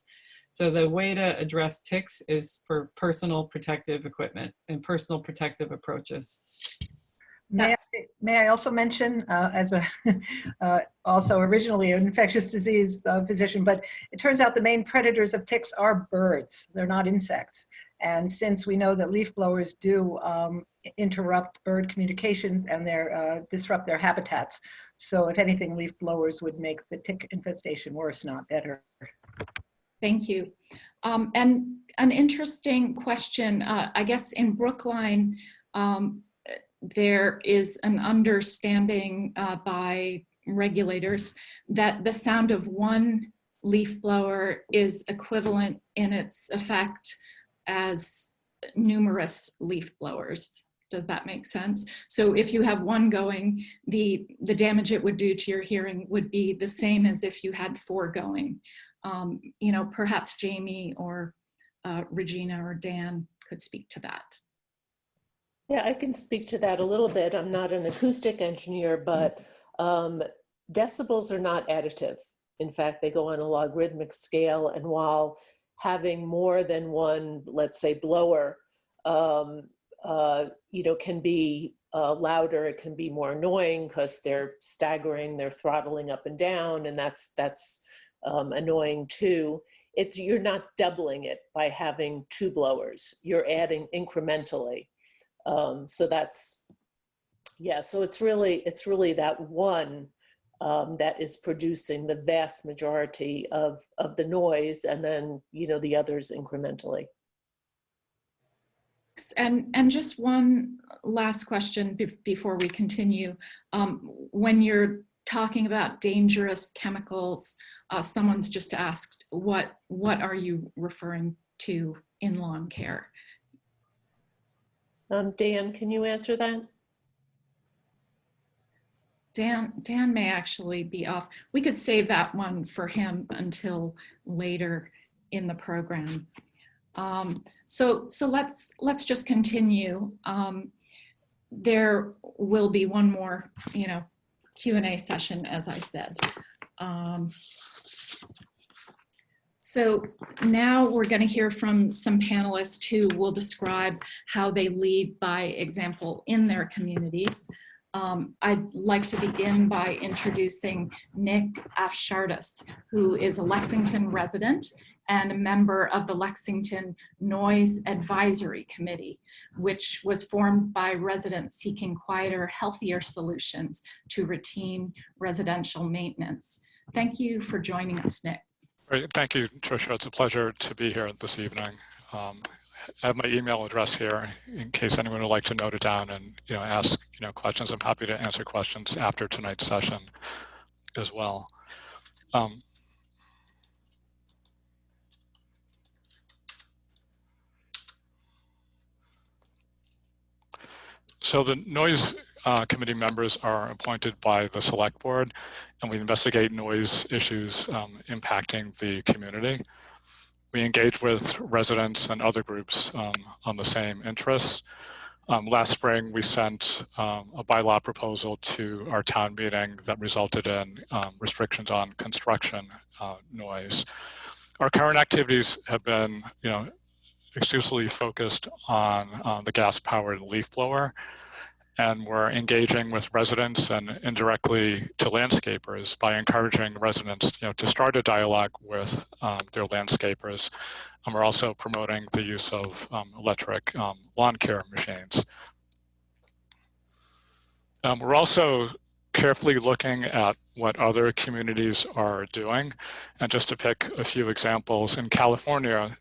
So the way to address ticks is for personal protective equipment and personal protective approaches. May I also mention, as a also originally an infectious disease physician, but it turns out the main predators of ticks are birds. They're not insects. And since we know that leaf blowers do interrupt bird communications and disrupt their habitats, so if anything, leaf blowers would make the tick infestation worse, not better. Thank you. And an interesting question, I guess in Brookline, there is an understanding by regulators that the sound of one leaf blower is equivalent in its effect as numerous leaf blowers. Does that make sense? So if you have one going, the damage it would do to your hearing would be the same as if you had 4 going. Perhaps Jamie or Regina or Dan could speak to that. Yeah, I can speak to that a little bit. I'm not an acoustic engineer, but decibels are not additive. In fact, they go on a logarithmic scale, and while having more than one, let's say, blower, can be louder, it can be more annoying because they're staggering, they're throttling up and down, and that's annoying too. You're not doubling it by having 2 blowers. You're adding incrementally. So it's really that one that is producing the vast majority of the noise, and then, the others incrementally. And just one last question before we continue. When you're talking about dangerous chemicals, someone's just asked, what are you referring to in lawn care? Dan, can you answer that? Dan may actually be off. We could save that one for him until later in the program. So let's just continue. There will be one more, Q&A session, as I said. So now we're going to hear from some panelists who will describe how they lead by example in their communities. I'd like to begin by introducing Nick Afshardis, who is a Lexington resident and a member of the Lexington Noise Advisory Committee, which was formed by residents seeking quieter, healthier solutions to routine residential maintenance. Thank you for joining us, Nick. Great. Thank you, Tricia. It's a pleasure to be here this evening. I have my email address here in case anyone would like to note it down and ask questions. I'm happy to answer questions after tonight's session as well. So the noise committee members are appointed by the select board, and we investigate noise issues impacting the community. We engage with residents and other groups on the same interests. Last spring, we sent a bylaw proposal to our town meeting that resulted in restrictions on construction noise. Our current activities have been, exclusively focused on the gas-powered leaf blower, and we're engaging with residents and indirectly to landscapers by encouraging residents, to start a dialogue with their landscapers. And we're also promoting the use of electric lawn care machines. We're also carefully looking at what other communities are doing. And just to pick a few examples, in California,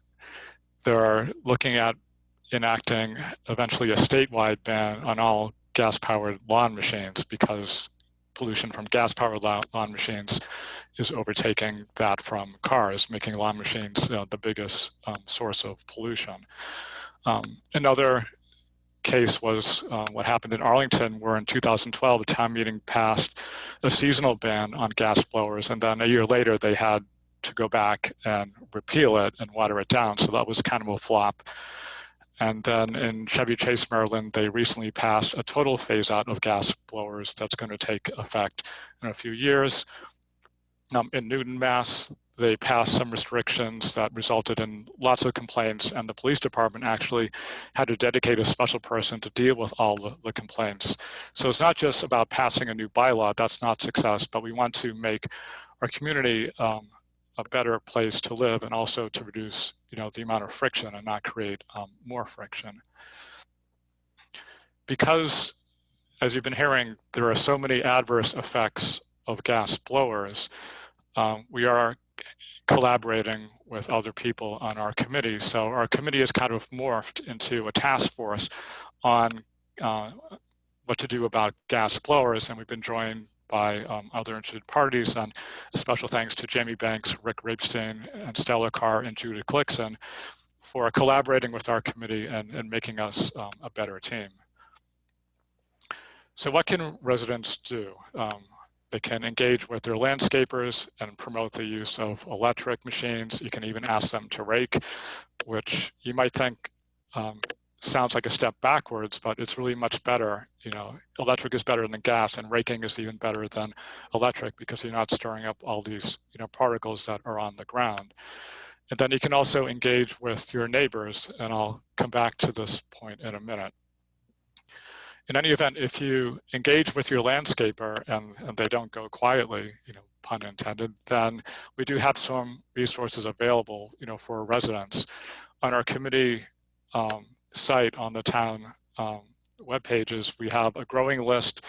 they're looking at enacting eventually a statewide ban on all gas-powered lawn machines, because pollution from gas-powered lawn machines is overtaking that from cars, making lawn machines the biggest source of pollution. Another case was what happened in Arlington, where in 2012, a town meeting passed a seasonal ban on gas blowers, and then a year later, they had to go back and repeal it and water it down. So that was kind of a flop. And then in Chevy Chase, Maryland, they recently passed a total phase out of gas blowers that's going to take effect in a few years. In Newton, Mass, they passed some restrictions that resulted in lots of complaints, and the police department actually had to dedicate a special person to deal with all the complaints. So it's not just about passing a new bylaw, that's not success, but we want to make our community a better place to live, and also to reduce the amount of friction and not create more friction. Because, as you've been hearing, there are so many adverse effects of gas blowers, we are collaborating with other people on our committee. So our committee has kind of morphed into a task force on what to do about gas blowers, and we've been joined by other interested parties, and a special thanks to Jamie Banks, Rick Rapestein, and Stella Carr and Judith Clixon for collaborating with our committee and making us a better team. So what can residents do? They can engage with their landscapers and promote the use of electric machines. You can even ask them to rake, which you might think sounds like a step backwards, but it's really much better. Electric is better than gas, and raking is even better than electric, because you're not stirring up all these particles that are on the ground. And then you can also engage with your neighbors, and I'll come back to this point in a minute. In any event, if you engage with your landscaper and they don't go quietly, pun intended, then we do have some resources available, for residents. On our committee site on the town web pages, we have a growing list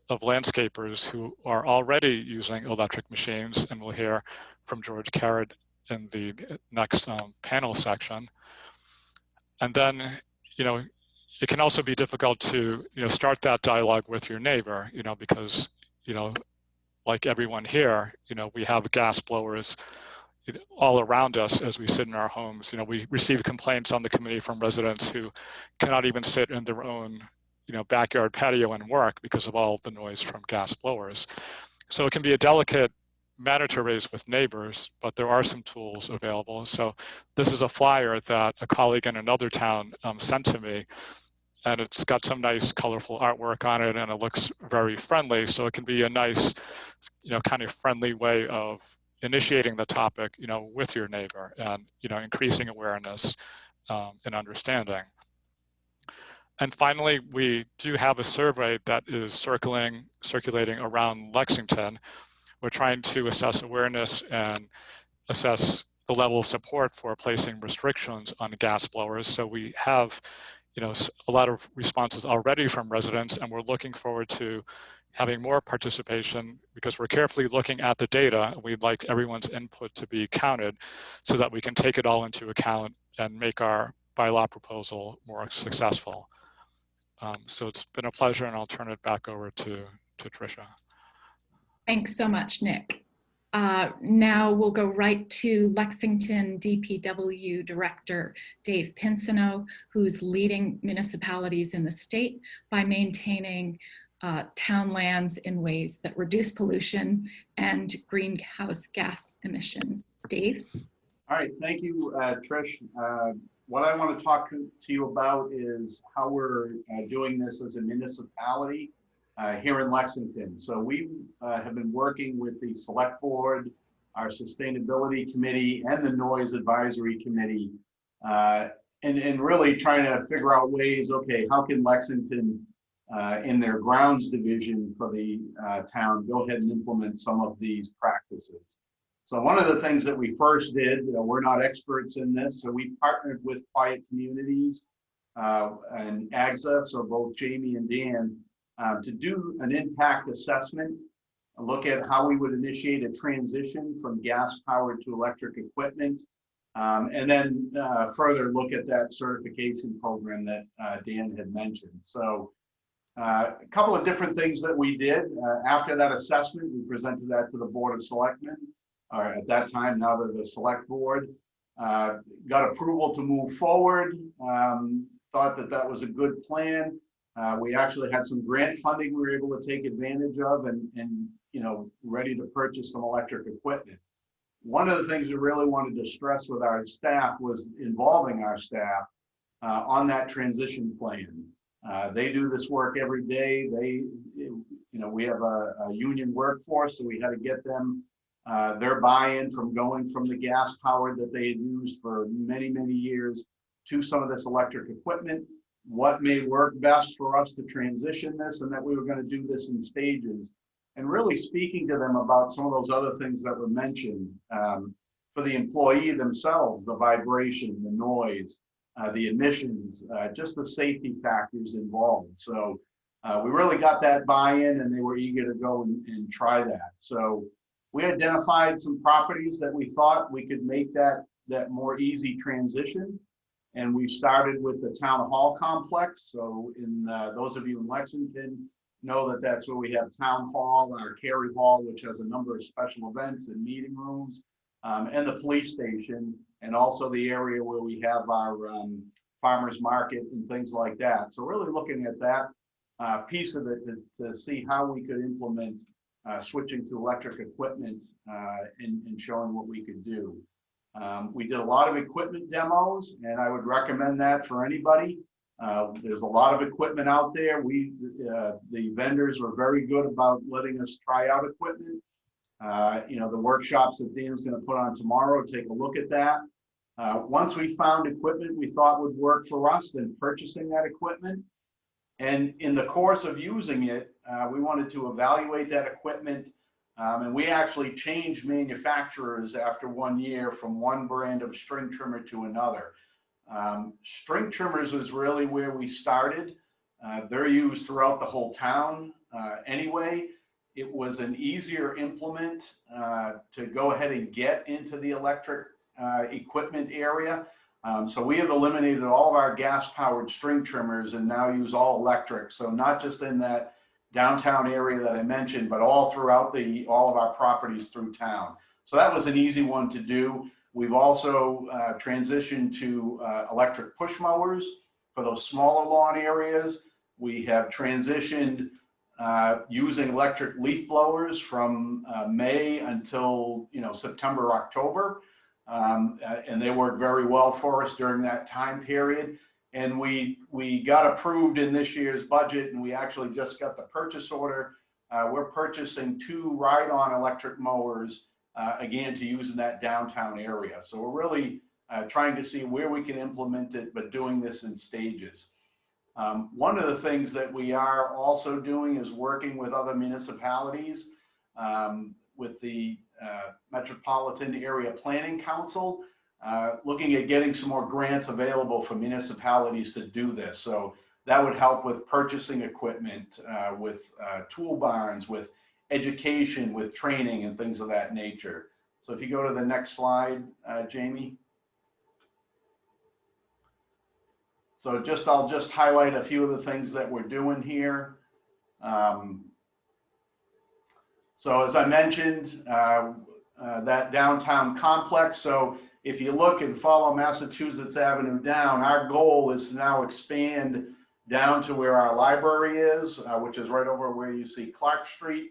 of landscapers who are already using electric machines, and we'll hear from George Carrot in the next panel section. And then, it can also be difficult to start that dialogue with your neighbor, because like everyone here, we have gas blowers all around us as we sit in our homes. We receive complaints on the committee from residents who cannot even sit in their own backyard patio and work because of all the noise from gas blowers. So it can be a delicate matter to raise with neighbors, but there are some tools available. So this is a flyer that a colleague in another town sent to me, and it's got some nice colorful artwork on it, and it looks very friendly. So it can be a nice, kind of friendly way of initiating the topic, with your neighbor, and, increasing awareness and understanding. And finally, we do have a survey that is circulating around Lexington. We're trying to assess awareness and assess the level of support for placing restrictions on gas blowers. So we have a lot of responses already from residents, and we're looking forward to having more participation, because we're carefully looking at the data. We'd like everyone's input to be counted so that we can take it all into account and make our bylaw proposal more successful. So it's been a pleasure, and I'll turn it back over to Tricia. Thanks so much, Nick. Now we'll go right to Lexington DPW Director Dave Pinsino, who's leading municipalities in the state by maintaining town lands in ways that reduce pollution and greenhouse gas emissions. Dave? All right, thank you, Trish. What I want to talk to you about is how we're doing this as a municipality here in Lexington. So we have been working with the Select Board, our Sustainability Committee, and the Noise Advisory Committee, and really trying to figure out ways, okay, how can Lexington, in their grounds division for the town, go ahead and implement some of these practices. So one of the things that we first did, we're not experts in this, so we partnered with Quiet Communities and AGSA, so both Jamie and Dan, to do an impact assessment, look at how we would initiate a transition from gas-powered to electric equipment, and then further look at that certification program that Dan had mentioned. So A couple of different things that we did. After that assessment, we presented that to the Board of Selectmen, or at that time, now they're the Select Board. Got approval to move forward. Thought that that was a good plan. We actually had some grant funding we were able to take advantage of, and you know, ready to purchase some electric equipment. One of the things we really wanted to stress with our staff was involving our staff on that transition plan. They do this work every day. We have a union workforce, so we had to get them their buy-in from going from the gas powered that they had used for many, many years to some of this electric equipment. What may work best for us to transition this, and that we were going to do this in stages, and really speaking to them about some of those other things that were mentioned for the employee themselves, the vibration, the noise, the emissions, just the safety factors involved. So we really got that buy-in, and they were eager to go and try that. So we identified some properties that we thought we could make that more easy transition. And we started with the Town Hall complex. So in those of you in Lexington know that that's where we have Town Hall, our Cary Hall, which has a number of special events and meeting rooms, and the police station, and also the area where we have our farmers market and things like that. So really looking at that piece of it to see how we could implement switching to electric equipment and showing what we could do. We did a lot of equipment demos, and I would recommend that for anybody. There's a lot of equipment out there. The vendors were very good about letting us try out equipment. The workshops that Dan's going to put on tomorrow, take a look at that. Once we found equipment we thought would work for us, then purchasing that equipment. And in the course of using it, we wanted to evaluate that equipment. And we actually changed manufacturers after 1 year from one brand of string trimmer to another. String trimmers was really where we started. They're used throughout the whole town anyway. It was an easier implement to go ahead and get into the electric equipment area. So we have eliminated all of our gas-powered string trimmers and now use all electric. So not just in that downtown area that I mentioned, but all throughout all of our properties through town. So that was an easy one to do. We've also transitioned to electric push mowers for those smaller lawn areas. We have transitioned using electric leaf blowers from May until September, October. And they work very well for us during that time period. And we got approved in this year's budget, and we actually just got the purchase order. We're purchasing 2 ride-on electric mowers, again, to use in that downtown area. So we're really trying to see where we can implement it, but doing this in stages. One of the things that we are also doing is working with other municipalities, with the Metropolitan Area Planning Council, looking at getting some more grants available for municipalities to do this. So that would help with purchasing equipment, with tool barns, with education, with training and things of that nature. So if you go to the next slide, Jamie. So I'll just highlight a few of the things that we're doing here. So as I mentioned, that downtown complex. So if you look and follow Massachusetts Avenue down, our goal is to now expand down to where our library is, which is right over where you see Clark Street,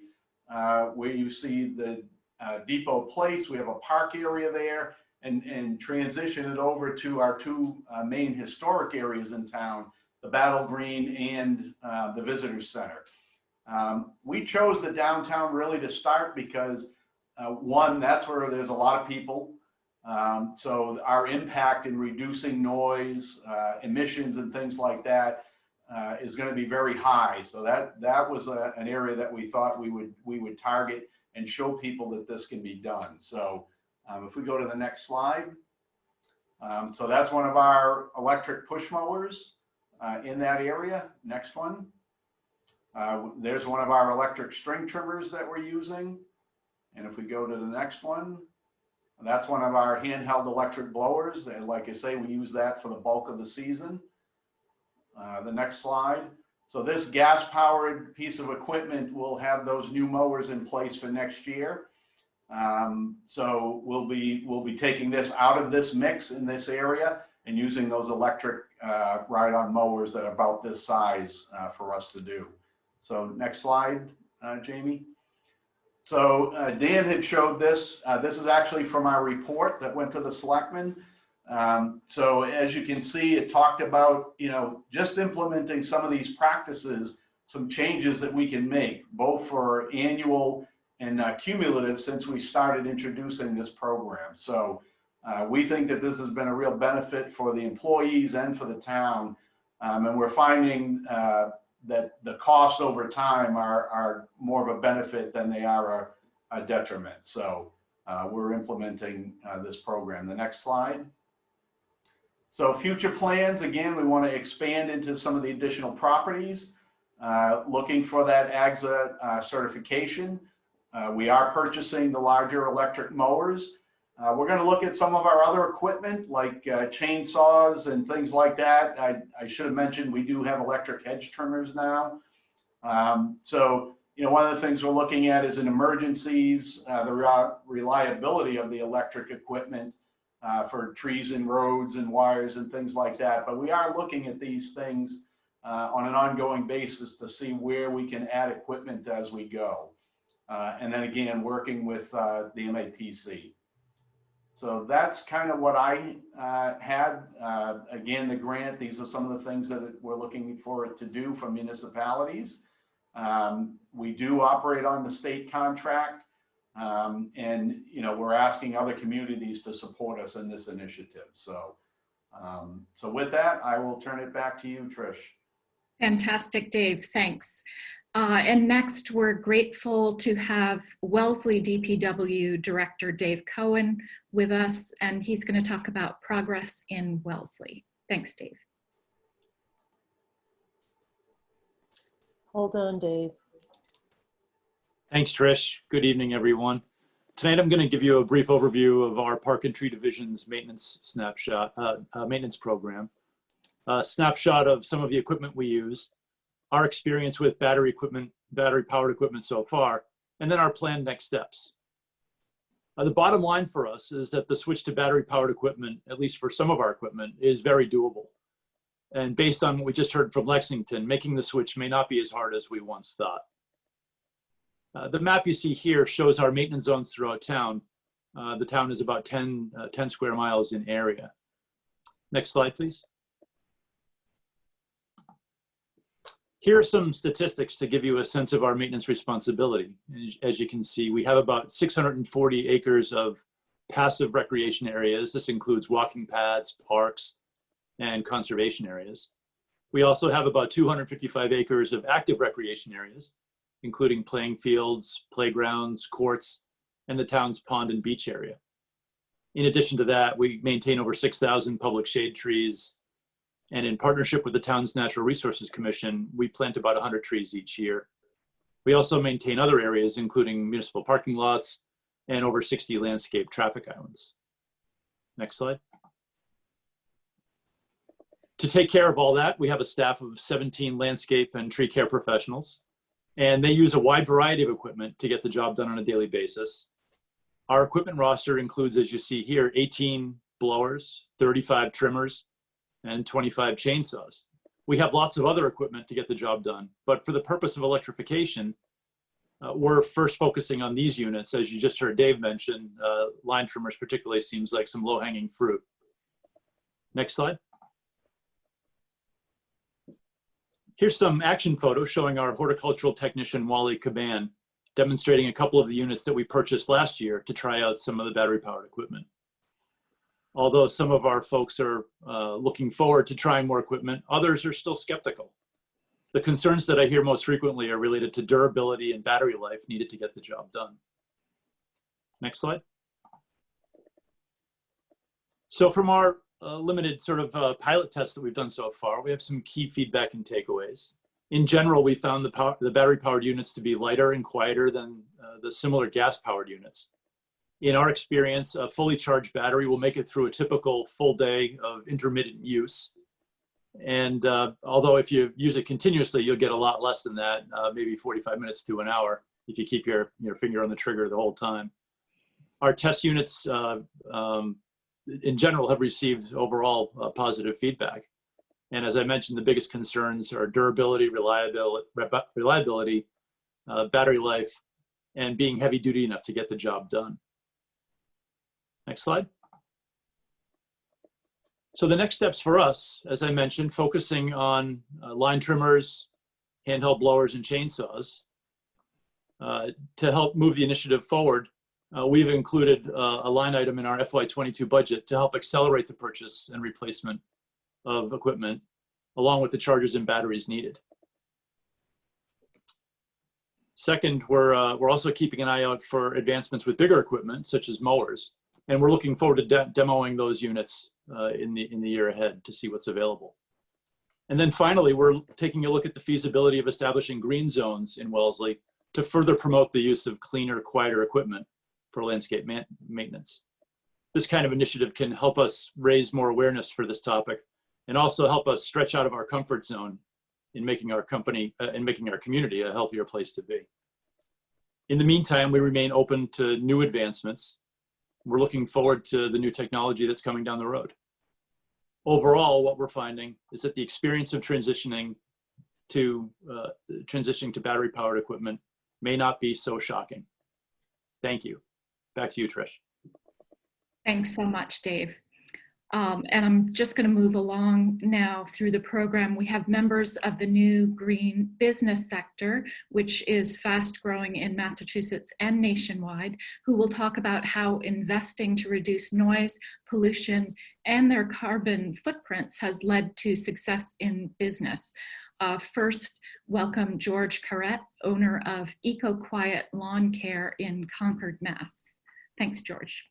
where you see the Depot Place. We have a park area there, and transition it over to our 2 main historic areas in town, the Battle Green and the Visitor Center. We chose the downtown really to start because one, that's where there's a lot of people. So our impact in reducing noise, emissions and things like that is going to be very high. So that was an area that we thought we would target and show people that this can be done. So if we go to the next slide. So that's one of our electric push mowers in that area. Next one. There's one of our electric string trimmers that we're using. And if we go to the next one, that's one of our handheld electric blowers. And like I say, we use that for the bulk of the season. The next slide. So this gas-powered piece of equipment will have those new mowers in place for next year. So we'll be taking this out of this mix in this area and using those electric ride-on mowers that are about this size for us to do. So next slide, Jamie. So Dan had showed this. This is actually from our report that went to the selectmen. So as you can see, it talked about, just implementing some of these practices, some changes that we can make, both for annual and cumulative since we started introducing this program. So we think that this has been a real benefit for the employees and for the town. And we're finding that the costs over time are more of a benefit than they are a detriment. So we're implementing this program. The next slide. So future plans, again, we want to expand into some of the additional properties, looking for that AGSA certification. We are purchasing the larger electric mowers. We're going to look at some of our other equipment like chainsaws and things like that. I should have mentioned we do have electric hedge trimmers now. So, one of the things we're looking at is in emergencies, the reliability of the electric equipment for trees and roads and wires and things like that. But we are looking at these things on an ongoing basis to see where we can add equipment as we go. And then again, working with the MAPC. So that's kind of what I had. Again, the grant, these are some of the things that we're looking for it to do from municipalities. We do operate on the state contract. And, we're asking other communities to support us in this initiative. So, so with that, I will turn it back to you, Trish. Fantastic, Dave. Thanks. And next, we're grateful to have Wellesley DPW Director Dave Cohen with us, and he's going to talk about progress in Wellesley. Thanks, Dave. Hold on, Dave. Thanks, Trish. Good evening, everyone. Tonight, I'm going to give you a brief overview of our Park and Tree Division's maintenance snapshot, maintenance program, a snapshot of some of the equipment we use, our experience with battery-powered equipment so far, and then our planned next steps. The bottom line for us is that the switch to battery-powered equipment, at least for some of our equipment, is very doable. And based on what we just heard from Lexington, making the switch may not be as hard as we once thought. The map you see here shows our maintenance zones throughout town. The town is about 10 square miles in area. Next slide, please. Here are some statistics to give you a sense of our maintenance responsibility. As you can see, we have about 640 acres of passive recreation areas. This includes walking paths, parks, and conservation areas. We also have about 255 acres of active recreation areas, including playing fields, playgrounds, courts, and the town's pond and beach area. In addition to that, we maintain over 6,000 public shade trees, and in partnership with the town's Natural Resources Commission, we plant about 100 trees each year. We also maintain other areas, including municipal parking lots and over 60 landscape traffic islands. Next slide. To take care of all that, we have a staff of 17 landscape and tree care professionals, and they use a wide variety of equipment to get the job done on a daily basis. Our equipment roster includes, as you see here, 18 blowers, 35 trimmers, and 25 chainsaws. We have lots of other equipment to get the job done, but for the purpose of electrification, we're first focusing on these units. As you just heard Dave mention, line trimmers particularly seems like some low-hanging fruit. Next slide. Here's some action photos showing our horticultural technician, Wally Caban, demonstrating a couple of the units that we purchased last year to try out some of the battery-powered equipment. Although some of our folks are looking forward to trying more equipment, others are still skeptical. The concerns that I hear most frequently are related to durability and battery life needed to get the job done. Next slide. So from our limited sort of pilot test that we've done so far, we have some key feedback and takeaways. In general, we found the battery-powered units to be lighter and quieter than the similar gas-powered units. In our experience, a fully charged battery will make it through a typical full day of intermittent use. And although if you use it continuously, you'll get a lot less than that, maybe 45 minutes to an hour if you keep your finger on the trigger the whole time. Our test units in general have received overall positive feedback. And as I mentioned, the biggest concerns are durability, reliability, battery life, and being heavy duty enough to get the job done. Next slide. So the next steps for us, as I mentioned, focusing on line trimmers, handheld blowers, and chainsaws. To help move the initiative forward, we've included a line item in our FY22 budget to help accelerate the purchase and replacement of equipment, along with the chargers and batteries needed. Second, we're also keeping an eye out for advancements with bigger equipment, such as mowers, and we're looking forward to demoing those units in the year ahead to see what's available. And then finally, we're taking a look at the feasibility of establishing green zones in Wellesley to further promote the use of cleaner, quieter equipment for landscape maintenance. This kind of initiative can help us raise more awareness for this topic and also help us stretch out of our comfort zone in making our community a healthier place to be. In the meantime, we remain open to new advancements. We're looking forward to the new technology that's coming down the road. Overall, what we're finding is that the experience of transitioning to battery-powered equipment may not be so shocking. Thank you. Back to you, Trish. Thanks so much, Dave. And I'm just going to move along now through the program. We have members of the new green business sector, which is fast growing in Massachusetts and nationwide, who will talk about how investing to reduce noise, pollution, and their carbon footprints has led to success in business. First, welcome George Carrette, owner of EcoQuiet Lawn Care in Concord, Mass. Thanks, George.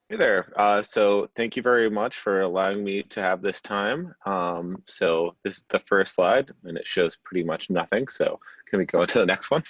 Hey there. So thank you very much for allowing me to have this time. So this is the first slide and it shows pretty much nothing. So can we go to the next one?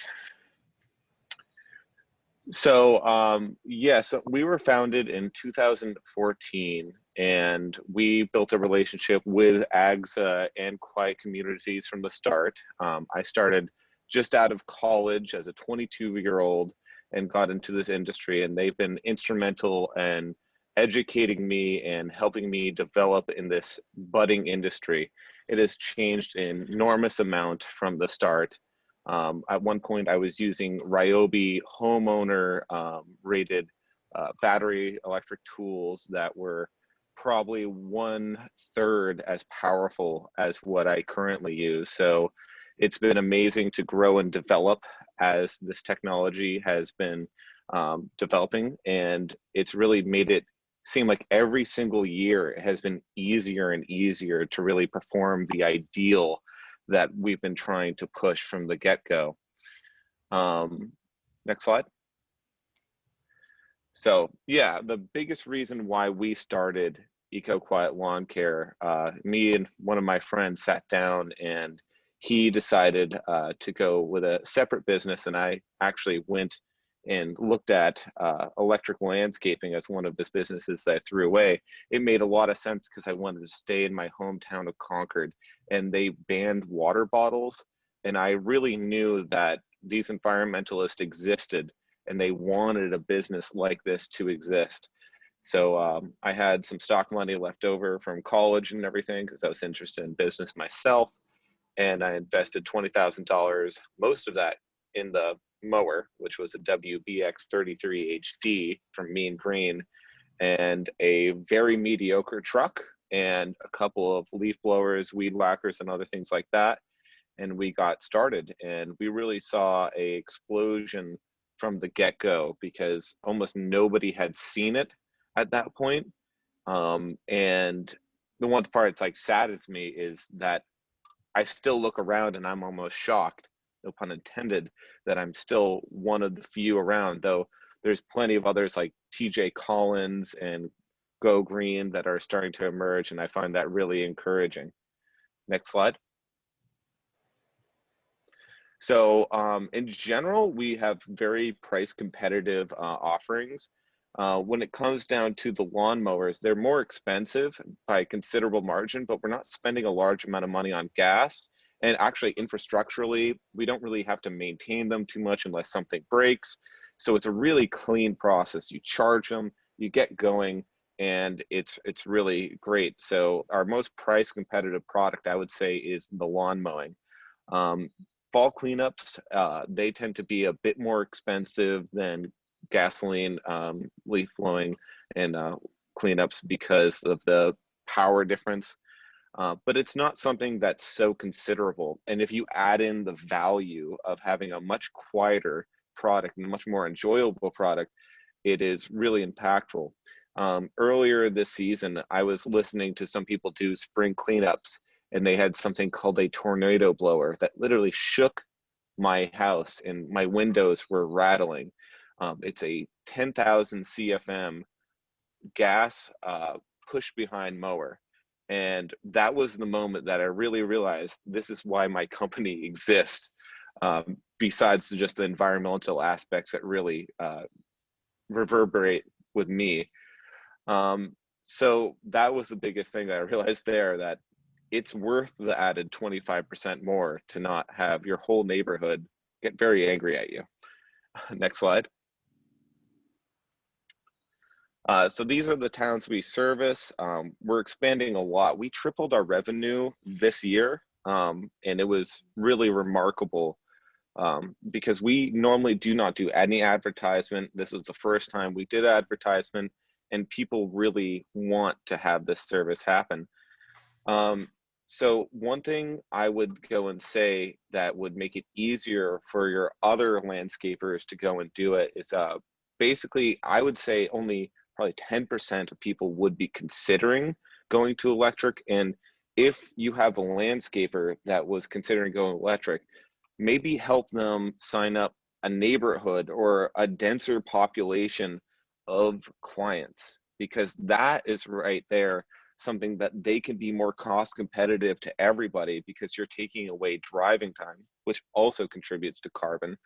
So yes, we were founded in 2014 and we built a relationship with AGSA and quiet communities from the start. I started just out of college as a 22-year-old and got into this industry, and they've been instrumental in educating me and helping me develop in this budding industry. It has changed an enormous amount from the start. At one point I was using Ryobi homeowner rated battery electric tools that were probably 1/3 as powerful as what I currently use. So it's been amazing to grow and develop as this technology has been developing, and it's really made it seem like every single year it has been easier and easier to really perform the ideal that we've been trying to push from the get-go. Next slide. So yeah, the biggest reason why we started EcoQuiet Lawn Care, me and one of my friends sat down and he decided to go with a separate business, and I actually went and looked at electric landscaping as one of his businesses that I threw away. It made a lot of sense because I wanted to stay in my hometown of Concord, and they banned water bottles, and I really knew that these environmentalists existed and they wanted a business like this to exist. So I had some stock money left over from college and everything because I was interested in business myself. And I invested $20,000, most of that in the mower, which was a WBX33 HD from Mean Green, and a very mediocre truck, and a couple of leaf blowers, weed whackers, and other things like that. And we got started, and we really saw an explosion from the get-go because almost nobody had seen it at that point. And the one part that's like saddens me is that I still look around and I'm almost shocked, no pun intended, that I'm still one of the few around, though there's plenty of others like TJ Collins and Go Green that are starting to emerge, and I find that really encouraging. Next slide. So in general, we have very price competitive offerings. When it comes down to the lawnmowers, they're more expensive by a considerable margin, but we're not spending a large amount of money on gas. And actually, infrastructurally, we don't really have to maintain them too much unless something breaks. So it's a really clean process. You charge them, you get going, and it's really great. So our most price competitive product, I would say, is the lawn mowing. Fall cleanups, they tend to be a bit more expensive than gasoline, leaf blowing, and cleanups because of the power difference. But it's not something that's so considerable. And if you add in the value of having a much quieter product and a much more enjoyable product, it is really impactful. Earlier this season, I was listening to some people do spring cleanups, and they had something called a tornado blower that literally shook my house and my windows were rattling. It's a 10,000 CFM gas push behind mower. And that was the moment that I really realized this is why my company exists, besides just the environmental aspects that really reverberate with me. So that was the biggest thing that I realized there, that it's worth the added 25% more to not have your whole neighborhood get very angry at you. Next slide. So these are the towns we service. We're expanding a lot. We tripled our revenue this year, and it was really remarkable because we normally do not do any advertisement. This was the first time we did advertisement, and people really want to have this service happen. So one thing I would go and say that would make it easier for your other landscapers to go and do it is basically, I would say only probably 10% of people would be considering going to electric. And if you have a landscaper that was considering going electric, maybe help them sign up a neighborhood or a denser population of clients, because that is right there something that they can be more cost competitive to everybody, because you're taking away driving time, which also contributes to carbon.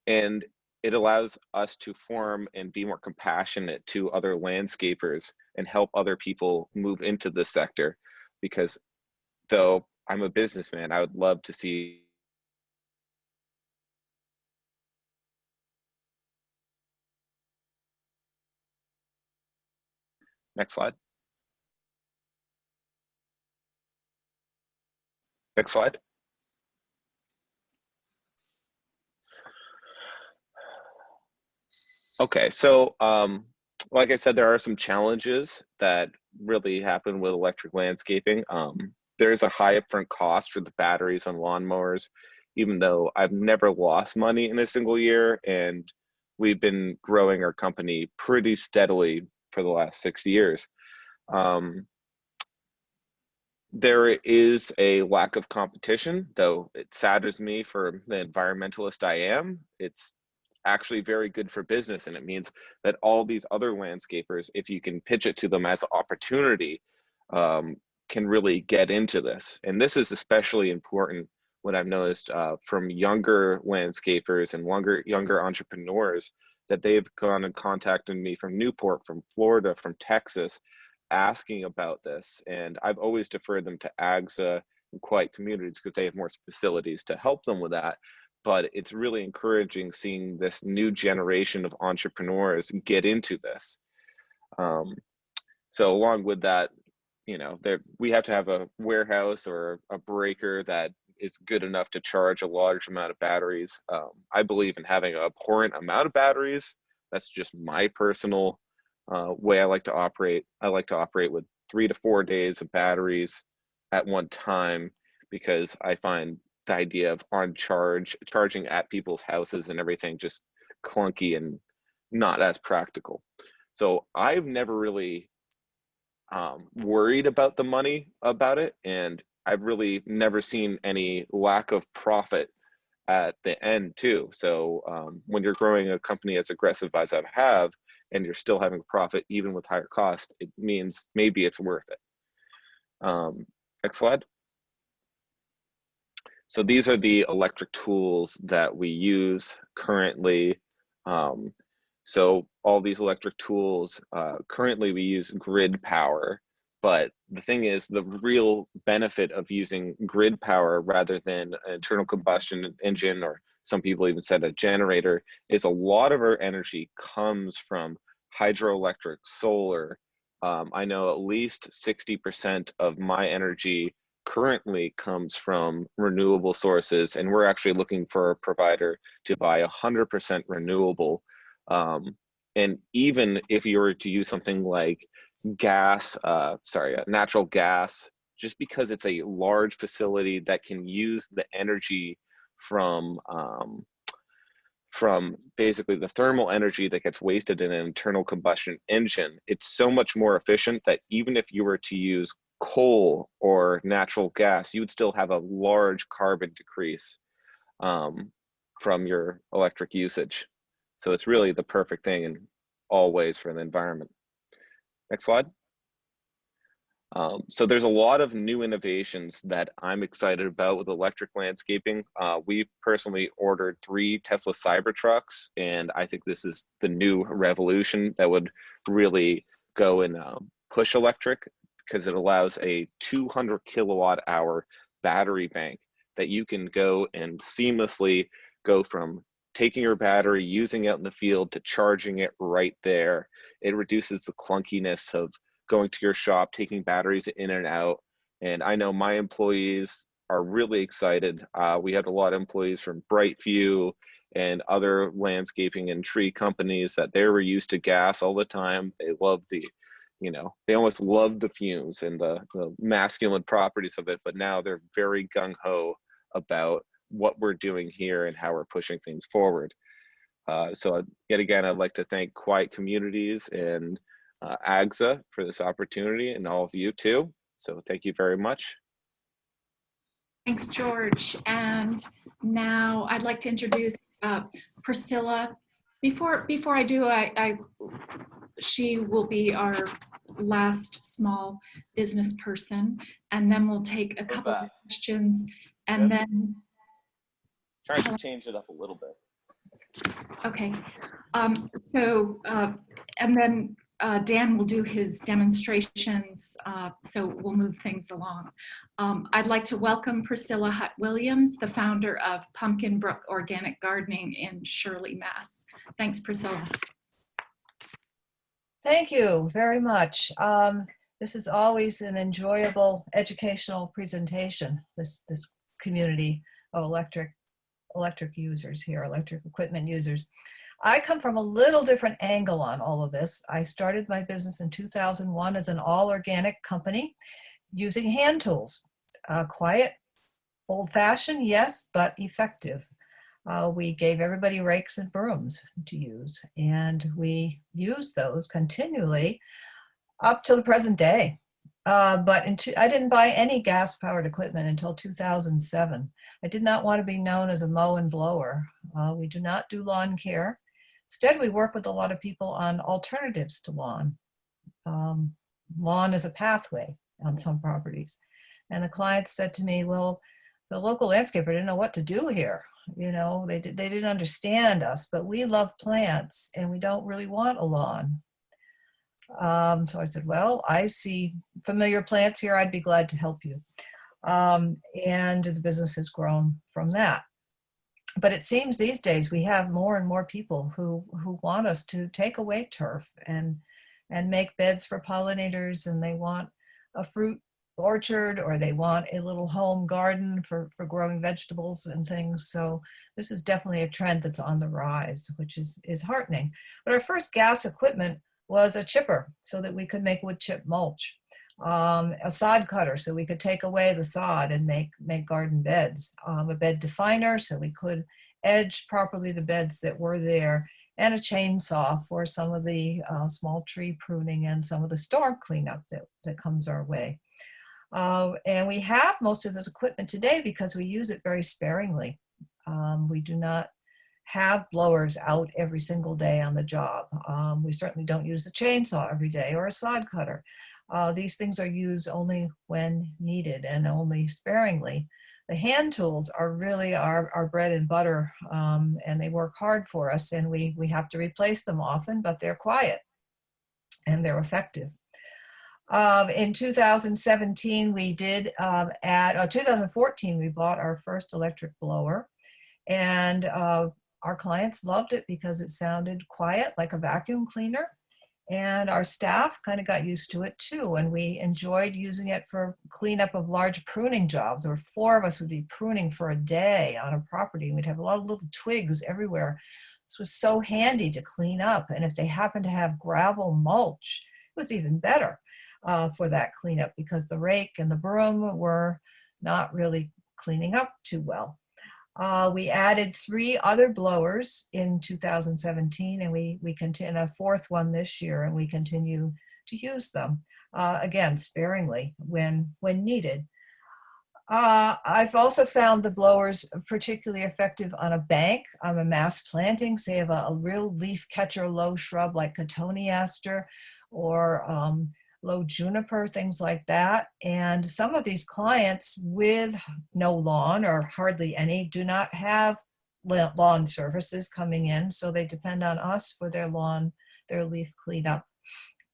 And it allows us to form and be more compassionate to other landscapers and help other people move into this sector. Because though I'm a businessman, I would love to see next slide. Next slide. Okay, so like I said, there are some challenges that really happen with electric landscaping. There is a high upfront cost for the batteries on lawnmowers, even though I've never lost money in a single year, and we've been growing our company pretty steadily for the last 6 years. There is a lack of competition, though it saddens me for the environmentalist I am. It's actually very good for business, and it means that all these other landscapers, if you can pitch it to them as an opportunity, can really get into this. And this is especially important, what I've noticed from younger landscapers and younger entrepreneurs, that they've gone and contacted me from Newport, from Florida, from Texas, asking about this. And I've always deferred them to AGSA and Quiet Communities because they have more facilities to help them with that. But it's really encouraging seeing this new generation of entrepreneurs get into this. So along with that, you know, we have to have a warehouse or a breaker that is good enough to charge a large amount of batteries. I believe in having an abhorrent amount of batteries. That's just my personal way I like to operate. I like to operate with 3 to 4 days of batteries at one time, because I find the idea of charging at people's houses and everything just clunky and not as practical. So I've never really worried about the money about it, and I've really never seen any lack of profit at the end too. So when you're growing a company as aggressive as I have, and you're still having profit even with higher cost, it means maybe it's worth it. Next slide. So these are the electric tools that we use currently. So all these electric tools, currently we use grid power, but the thing is, the real benefit of using grid power rather than an internal combustion engine, or some people even said a generator, is a lot of our energy comes from hydroelectric, solar. I know at least 60% of my energy currently comes from renewable sources, and we're actually looking for a provider to buy 100% renewable. And even if you were to use something like natural gas, just because it's a large facility that can use the energy from basically the thermal energy that gets wasted in an internal combustion engine, it's so much more efficient that even if you were to use coal or natural gas, you would still have a large carbon decrease from your electric usage. So it's really the perfect thing in all ways for the environment. Next slide. So there's a lot of new innovations that I'm excited about with electric landscaping. We personally ordered 3 Tesla Cybertrucks, and I think this is the new revolution that would really go and push electric, because it allows a 200 kilowatt hour battery bank that you can go and seamlessly go from taking your battery, using it in the field, to charging it right there. It reduces the clunkiness of going to your shop, taking batteries in and out. And I know my employees are really excited. We had a lot of employees from Brightview and other landscaping and tree companies that they were used to gas all the time. They loved they almost loved the fumes and the masculine properties of it, but now they're very gung-ho about what we're doing here and how we're pushing things forward. So yet again, I'd like to thank Quiet Communities and AGSA for this opportunity, and all of you too. So thank you very much. Thanks, George. And now I'd like to introduce Priscilla. Before I do, she will be our last small business person, and then we'll take a couple of questions, and then Trying to change it up a little bit. okay. And then Dan will do his demonstrations, so we'll move things along. I'd like to welcome Priscilla Hutt-Williams, the founder of Pumpkin Brook Organic Gardening in Shirley, Mass. Thanks, Priscilla. Thank you very much. This is always an enjoyable educational presentation, this community of electric users here, electric equipment users. I come from a little different angle on all of this. I started my business in 2001 as an all-organic company using hand tools. Quiet, old-fashioned, yes, but effective. We gave everybody rakes and brooms to use, and we used those continually up to the present day. But I didn't buy any gas-powered equipment until 2007. I did not want to be known as a mow and blower. We do not do lawn care. Instead, we work with a lot of people on alternatives to lawn. Lawn is a pathway on some properties. And the clients said to me, well, the local landscaper didn't know what to do here. You know, they didn't understand us, but we love plants and we don't really want a lawn. So I said, well, I see familiar plants here. I'd be glad to help you. And the business has grown from that. But it seems these days we have more and more people who want us to take away turf and make beds for pollinators, and they want a fruit orchard, or they want a little home garden for growing vegetables and things. So this is definitely a trend that's on the rise, which is heartening. But our first gas equipment was a chipper so that we could make wood chip mulch, a sod cutter so we could take away the sod and make garden beds, a bed definer so we could edge properly the beds that were there, and a chainsaw for some of the small tree pruning and some of the storm cleanup that comes our way. And we have most of this equipment today because we use it very sparingly. We do not have blowers out every single day on the job. We certainly don't use a chainsaw every day or a sod cutter. These things are used only when needed and only sparingly. The hand tools are really our bread and butter, and they work hard for us, and we have to replace them often, but they're quiet and they're effective. In 2017, we did 2014, we bought our first electric blower, and our clients loved it because it sounded quiet like a vacuum cleaner. And our staff kind of got used to it too. And we enjoyed using it for cleanup of large pruning jobs. There were 4 of us would be pruning for a day on a property. We'd have a lot of little twigs everywhere. This was so handy to clean up. And if they happened to have gravel mulch, it was even better for that cleanup because the rake and the broom were not really cleaning up too well. We added 3 other blowers in 2017, and we continue a 4th one this year, and we continue to use them, again, sparingly when needed. I've also found the blowers particularly effective on a bank, on a mass planting, say of a real leaf catcher low shrub like cotoneaster or low juniper, things like that. And some of these clients with no lawn or hardly any do not have lawn services coming in, so they depend on us for their leaf cleanup.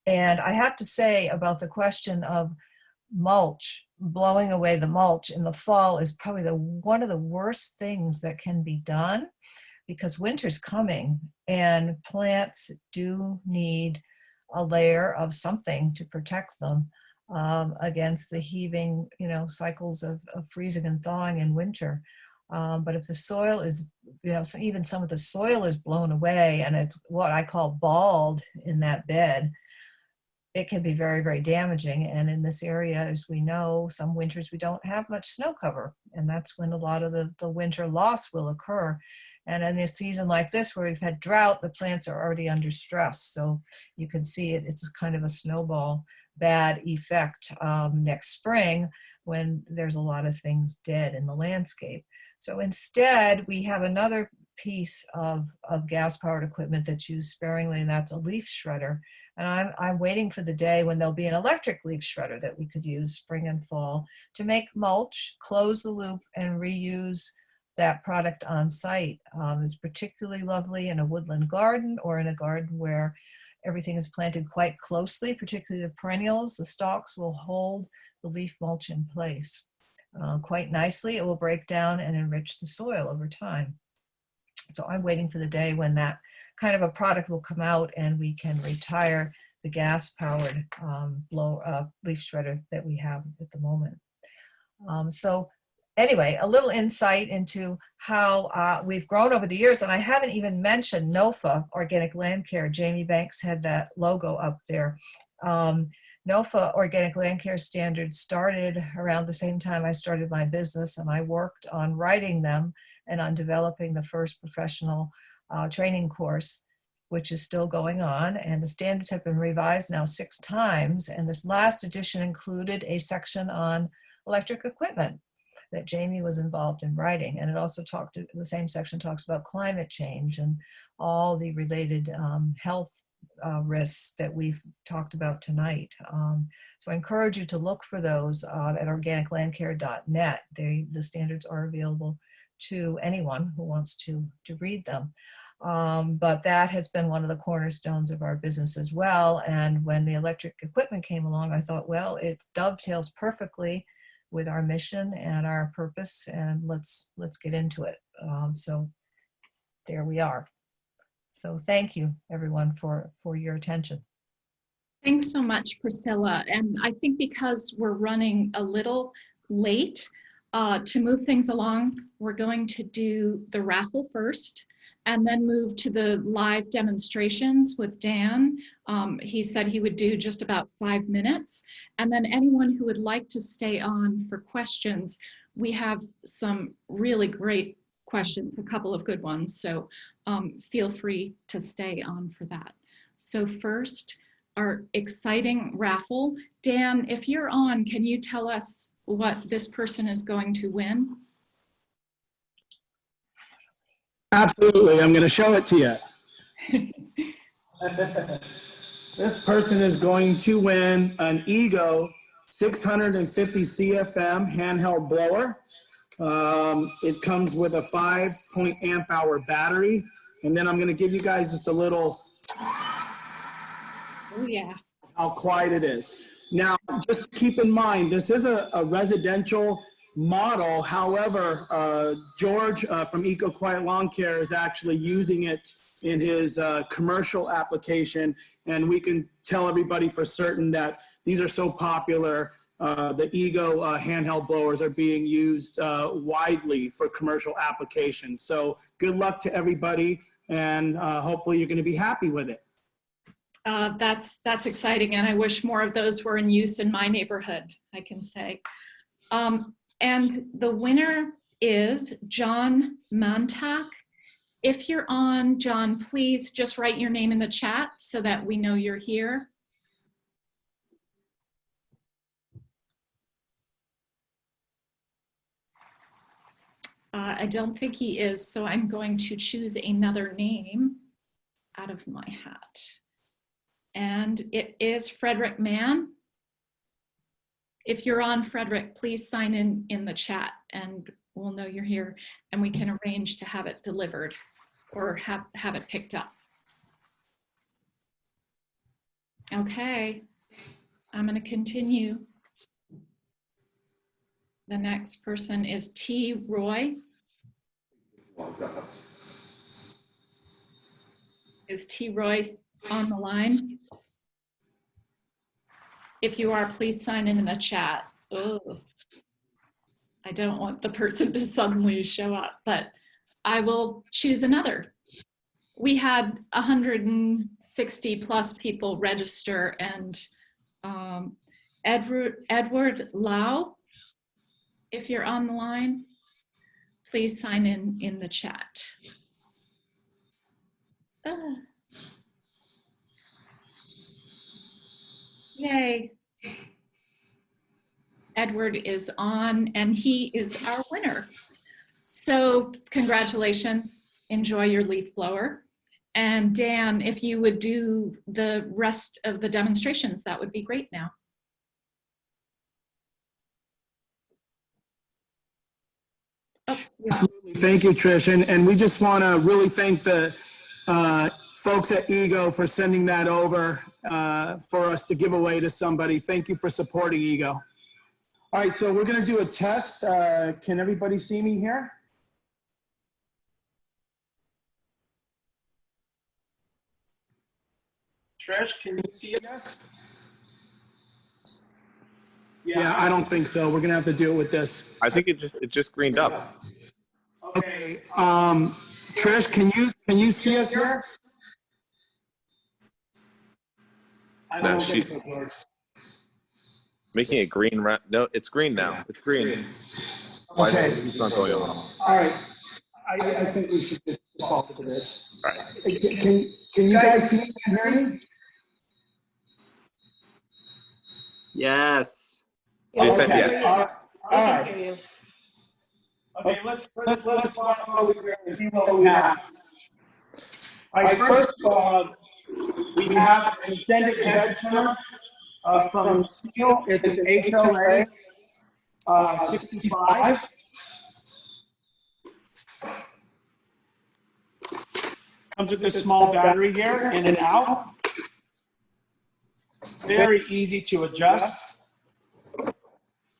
And I have to say about the question of mulch, blowing away the mulch in the fall is probably one of the worst things that can be done, because winter's coming and plants do need a layer of something to protect them against the heaving, cycles of freezing and thawing in winter. But if the soil is, so even some of the soil is blown away and it's what I call bald in that bed, it can be very, very damaging. And in this area, as we know, some winters we don't have much snow cover, and that's when a lot of the winter loss will occur. And in a season like this, where we've had drought, the plants are already under stress. So you can see it's kind of a snowball bad effect next spring when there's a lot of things dead in the landscape. So instead, we have another piece of gas-powered equipment that's used sparingly, and that's a leaf shredder. And I'm waiting for the day when there'll be an electric leaf shredder that we could use spring and fall to make mulch, close the loop, and reuse that product on site. Is particularly lovely in a woodland garden or in a garden where everything is planted quite closely, particularly the perennials. The stalks will hold the leaf mulch in place quite nicely. It will break down and enrich the soil over time. So I'm waiting for the day when that kind of a product will come out and we can retire the gas-powered leaf shredder that we have at the moment. So anyway, a little insight into how we've grown over the years, and I haven't even mentioned NOFA, Organic Land Care. Jamie Banks had that logo up there. NOFA, Organic Land Care Standards, started around the same time I started my business, and I worked on writing them and on developing the first professional training course, which is still going on. And the standards have been revised now 6 times, and this last edition included a section on electric equipment that Jamie was involved in writing. And it also the same section talks about climate change and all the related health risks that we've talked about tonight. So I encourage you to look for those at organiclandcare.net. The standards are available to anyone who wants to read them. But that has been one of the cornerstones of our business as well. And when the electric equipment came along, I thought, well, it dovetails perfectly with our mission and our purpose, and let's get into it. So there we are. So thank you, everyone, for your attention. Thanks so much, Priscilla. And I think because we're running a little late, to move things along, we're going to do the raffle first and then move to the live demonstrations with Dan. He said he would do just about 5 minutes. And then anyone who would like to stay on for questions, we have some really great questions, a couple of good ones. So feel free to stay on for that. So first, our exciting raffle. Dan, if you're on, can you tell us what this person is going to win? Absolutely, I'm going to show it to you. This person is going to win an EGO 650 CFM handheld blower. It comes with a 5 amp hour battery. And then I'm going to give you guys just a little Oh, yeah. how quiet it is. Now, just keep in mind, this is a residential model. However, George from Eco Quiet Lawn Care is actually using it in his commercial application. And we can tell everybody for certain that these are so popular. The Ego handheld blowers are being used widely for commercial applications. So good luck to everybody, and hopefully you're going to be happy with it. That's exciting, and I wish more of those were in use in my neighborhood, I can say. And the winner is John Mantak. If you're on, John, please just write your name in the chat so that we know you're here. I don't think he is, so I'm going to choose another name out of my hat. And it is Frederick Mann. If you're on, Frederick, please sign in the chat and we'll know you're here, and we can arrange to have it delivered or have it picked up. Okay, I'm going to continue. The next person is T. Roy. Is T. Roy on the line? If you are, please sign in the chat. Ugh. I don't want the person to suddenly show up, but I will choose another. We had 160 plus people register, and Edward Lau, if you're on the line, please sign in the chat. Yay. Edward is on, and he is our winner. So congratulations, enjoy your leaf blower. And Dan, if you would do the rest of the demonstrations, that would be great now. Oh, yeah. Absolutely. Thank you, Trish. And we just want to really thank the folks at Ego for sending that over for us to give away to somebody. Thank you for supporting Ego. All right, so we're going to do a test. Can everybody see me here? Trish, can you see us? Yeah, I don't think so. We're going to have to do it with this. I think it just greened up. Okay, Trish, can you see us here? I No, don't think she's so, George. making it green. No, it's green now. It's green. Why is it not going on? All right. I think we should just default to this. All right. Can you guys see me and hear me? Yes. They said Okay. yeah. All right. Okay, let's walk over and see what we have. All right, first of all, we have an extended head trimmer from Steel. It's an HLA 65. Comes with this small battery here, in and out. Very easy to adjust.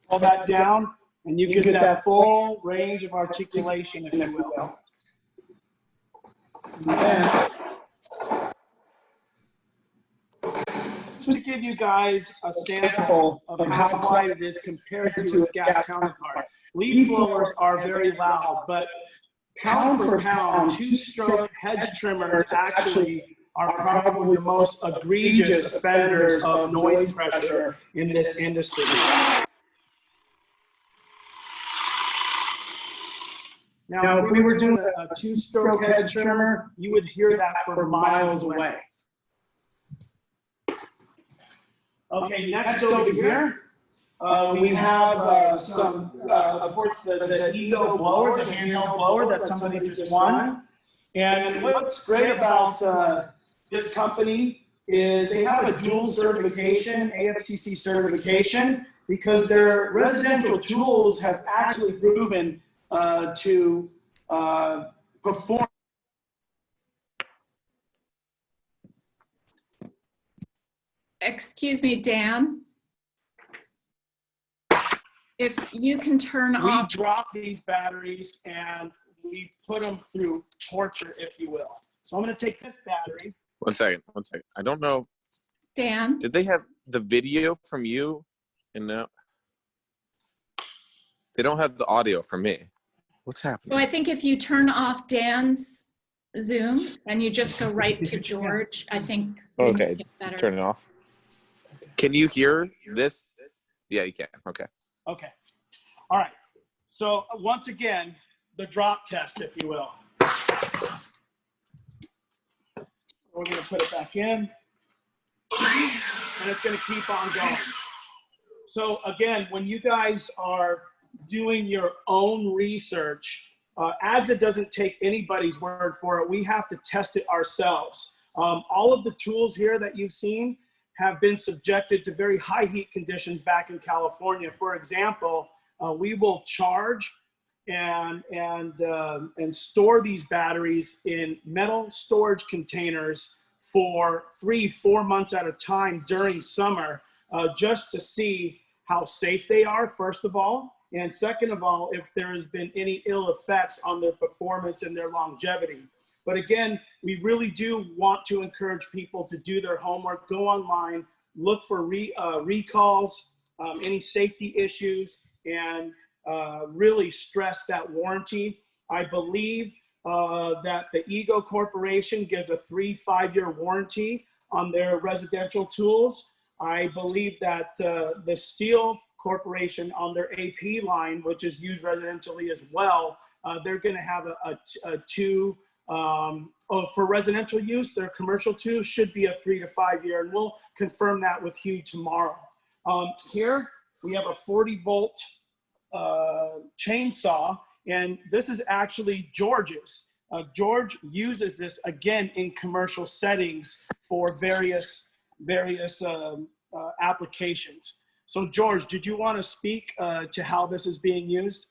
Pull that down, and you get that full range of articulation, if you will. And then, just to give you guys a sample of how quiet it is compared to its gas counterpart. Leaf blowers are very loud, but pound for pound, two-stroke hedge trimmers actually are probably the most egregious offenders of noise pressure in this industry. Now, if we were doing a two-stroke hedge trimmer, you would hear that for miles away. Okay, next over here, we have some, of course, the Ego blower, the handheld blower that somebody just won. And what's great about this company is they have a dual certification, AFTC certification, because their residential tools have actually proven to perform. Excuse me, Dan. If you can turn We off. drop these batteries and we put them through torture, if you will. So I'm going to take this battery. One second. I don't know. Dan, Did they have the video from you? And no, they don't have the audio from me. What's so happening? I think if you turn off Dan's Zoom and you just go right to George, I think we Okay, might get better. just turn it off. Can you hear this? Yeah, you can. Okay. Okay. All right. So once again, the drop test, if you will. We're going to put it back in. And it's going to keep on going. So again, when you guys are doing your own research, ADSA doesn't take anybody's word for it. We have to test it ourselves. All of the tools here that you've seen have been subjected to very high heat conditions back in California. For example, we will charge and store these batteries in metal storage containers for 3-4 months at a time during summer, just to see how safe they are, first of all, and second of all, if there has been any ill effects on their performance and their longevity. But again, we really do want to encourage people to do their homework, go online, look for recalls, any safety issues, and really stress that warranty. I believe that the Ego Corporation gives a 3-5-year warranty on their residential tools. I believe that the Steel Corporation on their AP line, which is used residentially as well, they're going to have a 2. For residential use, their commercial too should be a 3 to 5 year, and we'll confirm that with Hugh tomorrow. Here we have a 40-volt chainsaw, and this is actually George's. George uses this again in commercial settings for various applications. So George, did you want to speak to how this is being used?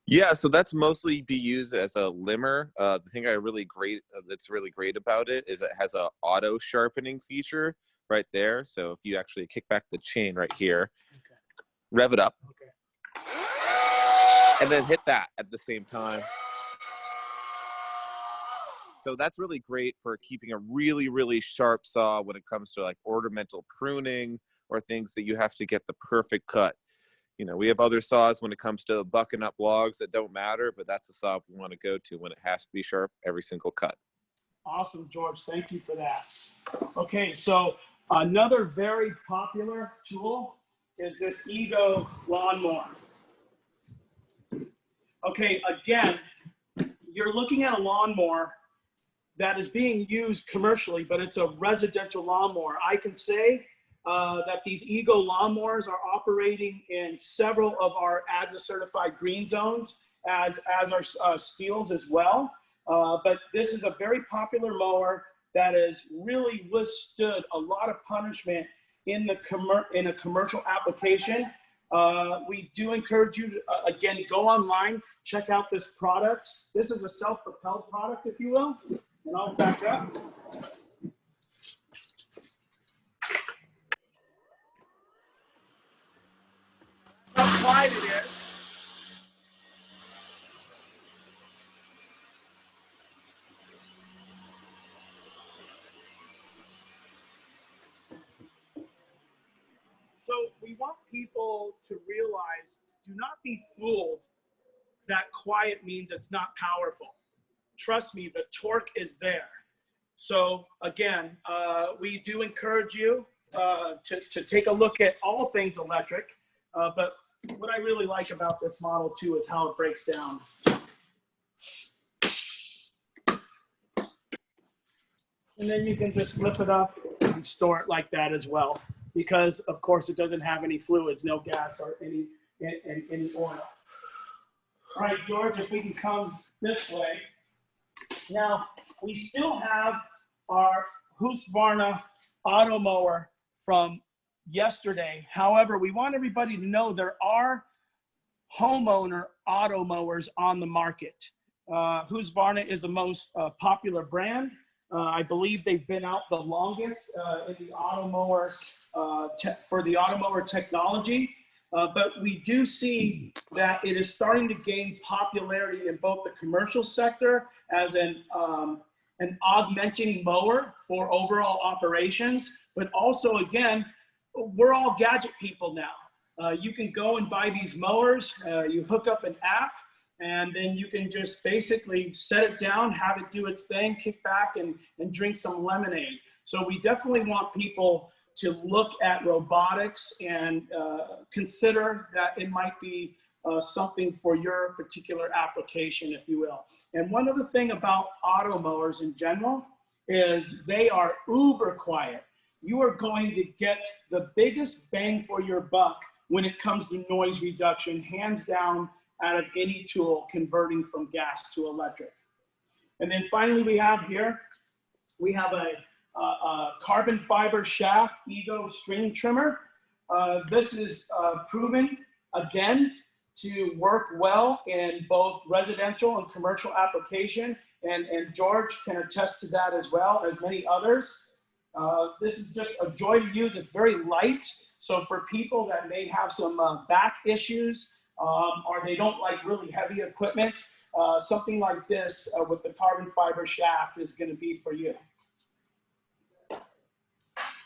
Yeah, so that's mostly be used as a limmer. The thing that's really great about it is it has a auto sharpening feature right there. So if you actually kick back the chain right here, okay, rev it up, okay, and then hit that at the same time. So that's really great for keeping a really, really sharp saw when it comes to like ornamental pruning or things that you have to get the perfect cut. You know, we have other saws when it comes to bucking up logs that don't matter, but that's a saw we want to go to when it has to be sharp every single cut. Awesome, George. Thank you for that. Okay, so another very popular tool is this Ego lawnmower. Okay, again, you're looking at a lawnmower that is being used commercially, but it's a residential lawnmower. I can say that these Ego lawnmowers are operating in several of our ADSA certified green zones as our Steels as well. But this is a very popular mower that has really withstood a lot of punishment in a commercial application. We do encourage you to, again, go online, check out this product. This is a self-propelled product, if you will. And I'll back up. How wide it is. So we want people to realize, do not be fooled that quiet means it's not powerful. Trust me, the torque is there. So again, we do encourage you to take a look at all things electric, but what I really like about this model too is how it breaks down. And then you can just flip it up and store it like that as well, because of course it doesn't have any fluids, no gas or any oil. All right, George, if we can come this way. Now, we still have our Husqvarna auto mower from yesterday. However, we want everybody to know there are homeowner auto mowers on the market. Husqvarna is the most popular brand. I believe they've been out the longest in the auto mower for the auto mower technology. But we do see that it is starting to gain popularity in both the commercial sector as an augmenting mower for overall operations, but also, again, we're all gadget people now. You can go and buy these mowers, you hook up an app, and then you can just basically set it down, have it do its thing, kick back and drink some lemonade. So we definitely want people to look at robotics and consider that it might be something for your particular application, if you will. And one other thing about auto mowers in general is they are uber quiet. You are going to get the biggest bang for your buck when it comes to noise reduction, hands down, out of any tool converting from gas to electric. And then finally we have a carbon fiber shaft Ego string trimmer. This is proven, again, to work well in both residential and commercial application. And George can attest to that as well as many others. This is just a joy to use. It's very light. So for people that may have some back issues or they don't like really heavy equipment, something like this with the carbon fiber shaft is going to be for you.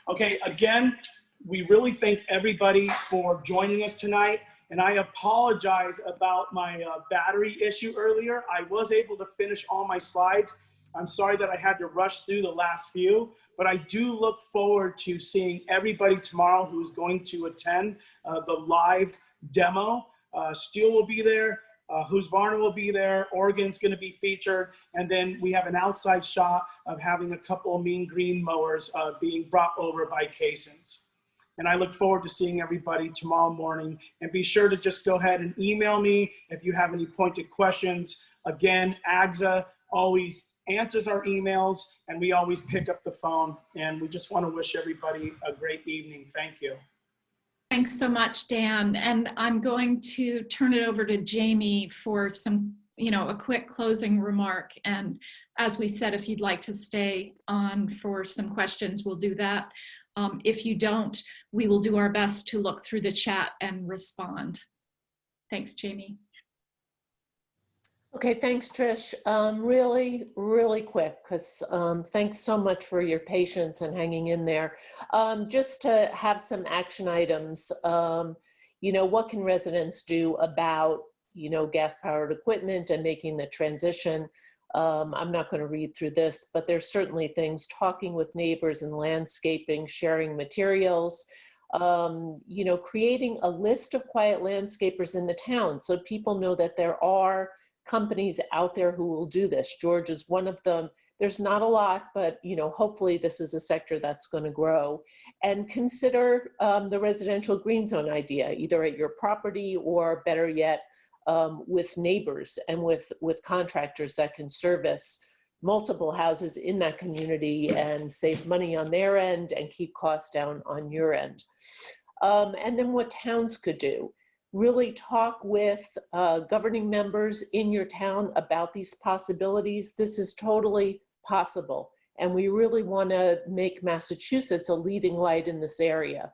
Okay, again, we really thank everybody for joining us tonight. And I apologize about my battery issue earlier. I was able to finish all my slides. I'm sorry that I had to rush through the last few, but I do look forward to seeing everybody tomorrow who's going to attend the live demo. Steel will be there. Husqvarna will be there. Oregon's going to be featured. And then we have an outside shot of having a couple of mean green mowers being brought over by Casons. And I look forward to seeing everybody tomorrow morning. And be sure to just go ahead and email me if you have any pointed questions. Again, AGSA always answers our emails and we always pick up the phone. And we just want to wish everybody a great evening. Thank you. Thanks so much, Dan. And I'm going to turn it over to Jamie for some, a quick closing remark. And as we said, if you'd like to stay on for some questions, we'll do that. If you don't, we will do our best to look through the chat and respond. Thanks, Jamie. Okay, thanks, Trish. Really quick, because thanks so much for your patience and hanging in there. Just to have some action items, what can residents do about, gas-powered equipment and making the transition? I'm not going to read through this, but there's certainly things, talking with neighbors and landscaping, sharing materials, creating a list of quiet landscapers in the town so people know that there are companies out there who will do this. George is one of them. There's not a lot, but hopefully this is a sector that's going to grow. And consider the residential green zone idea, either at your property or better yet, with neighbors and with contractors that can service multiple houses in that community and save money on their end and keep costs down on your end. And then what towns could do. Really talk with governing members in your town about these possibilities. This is totally possible. And we really want to make Massachusetts a leading light in this area.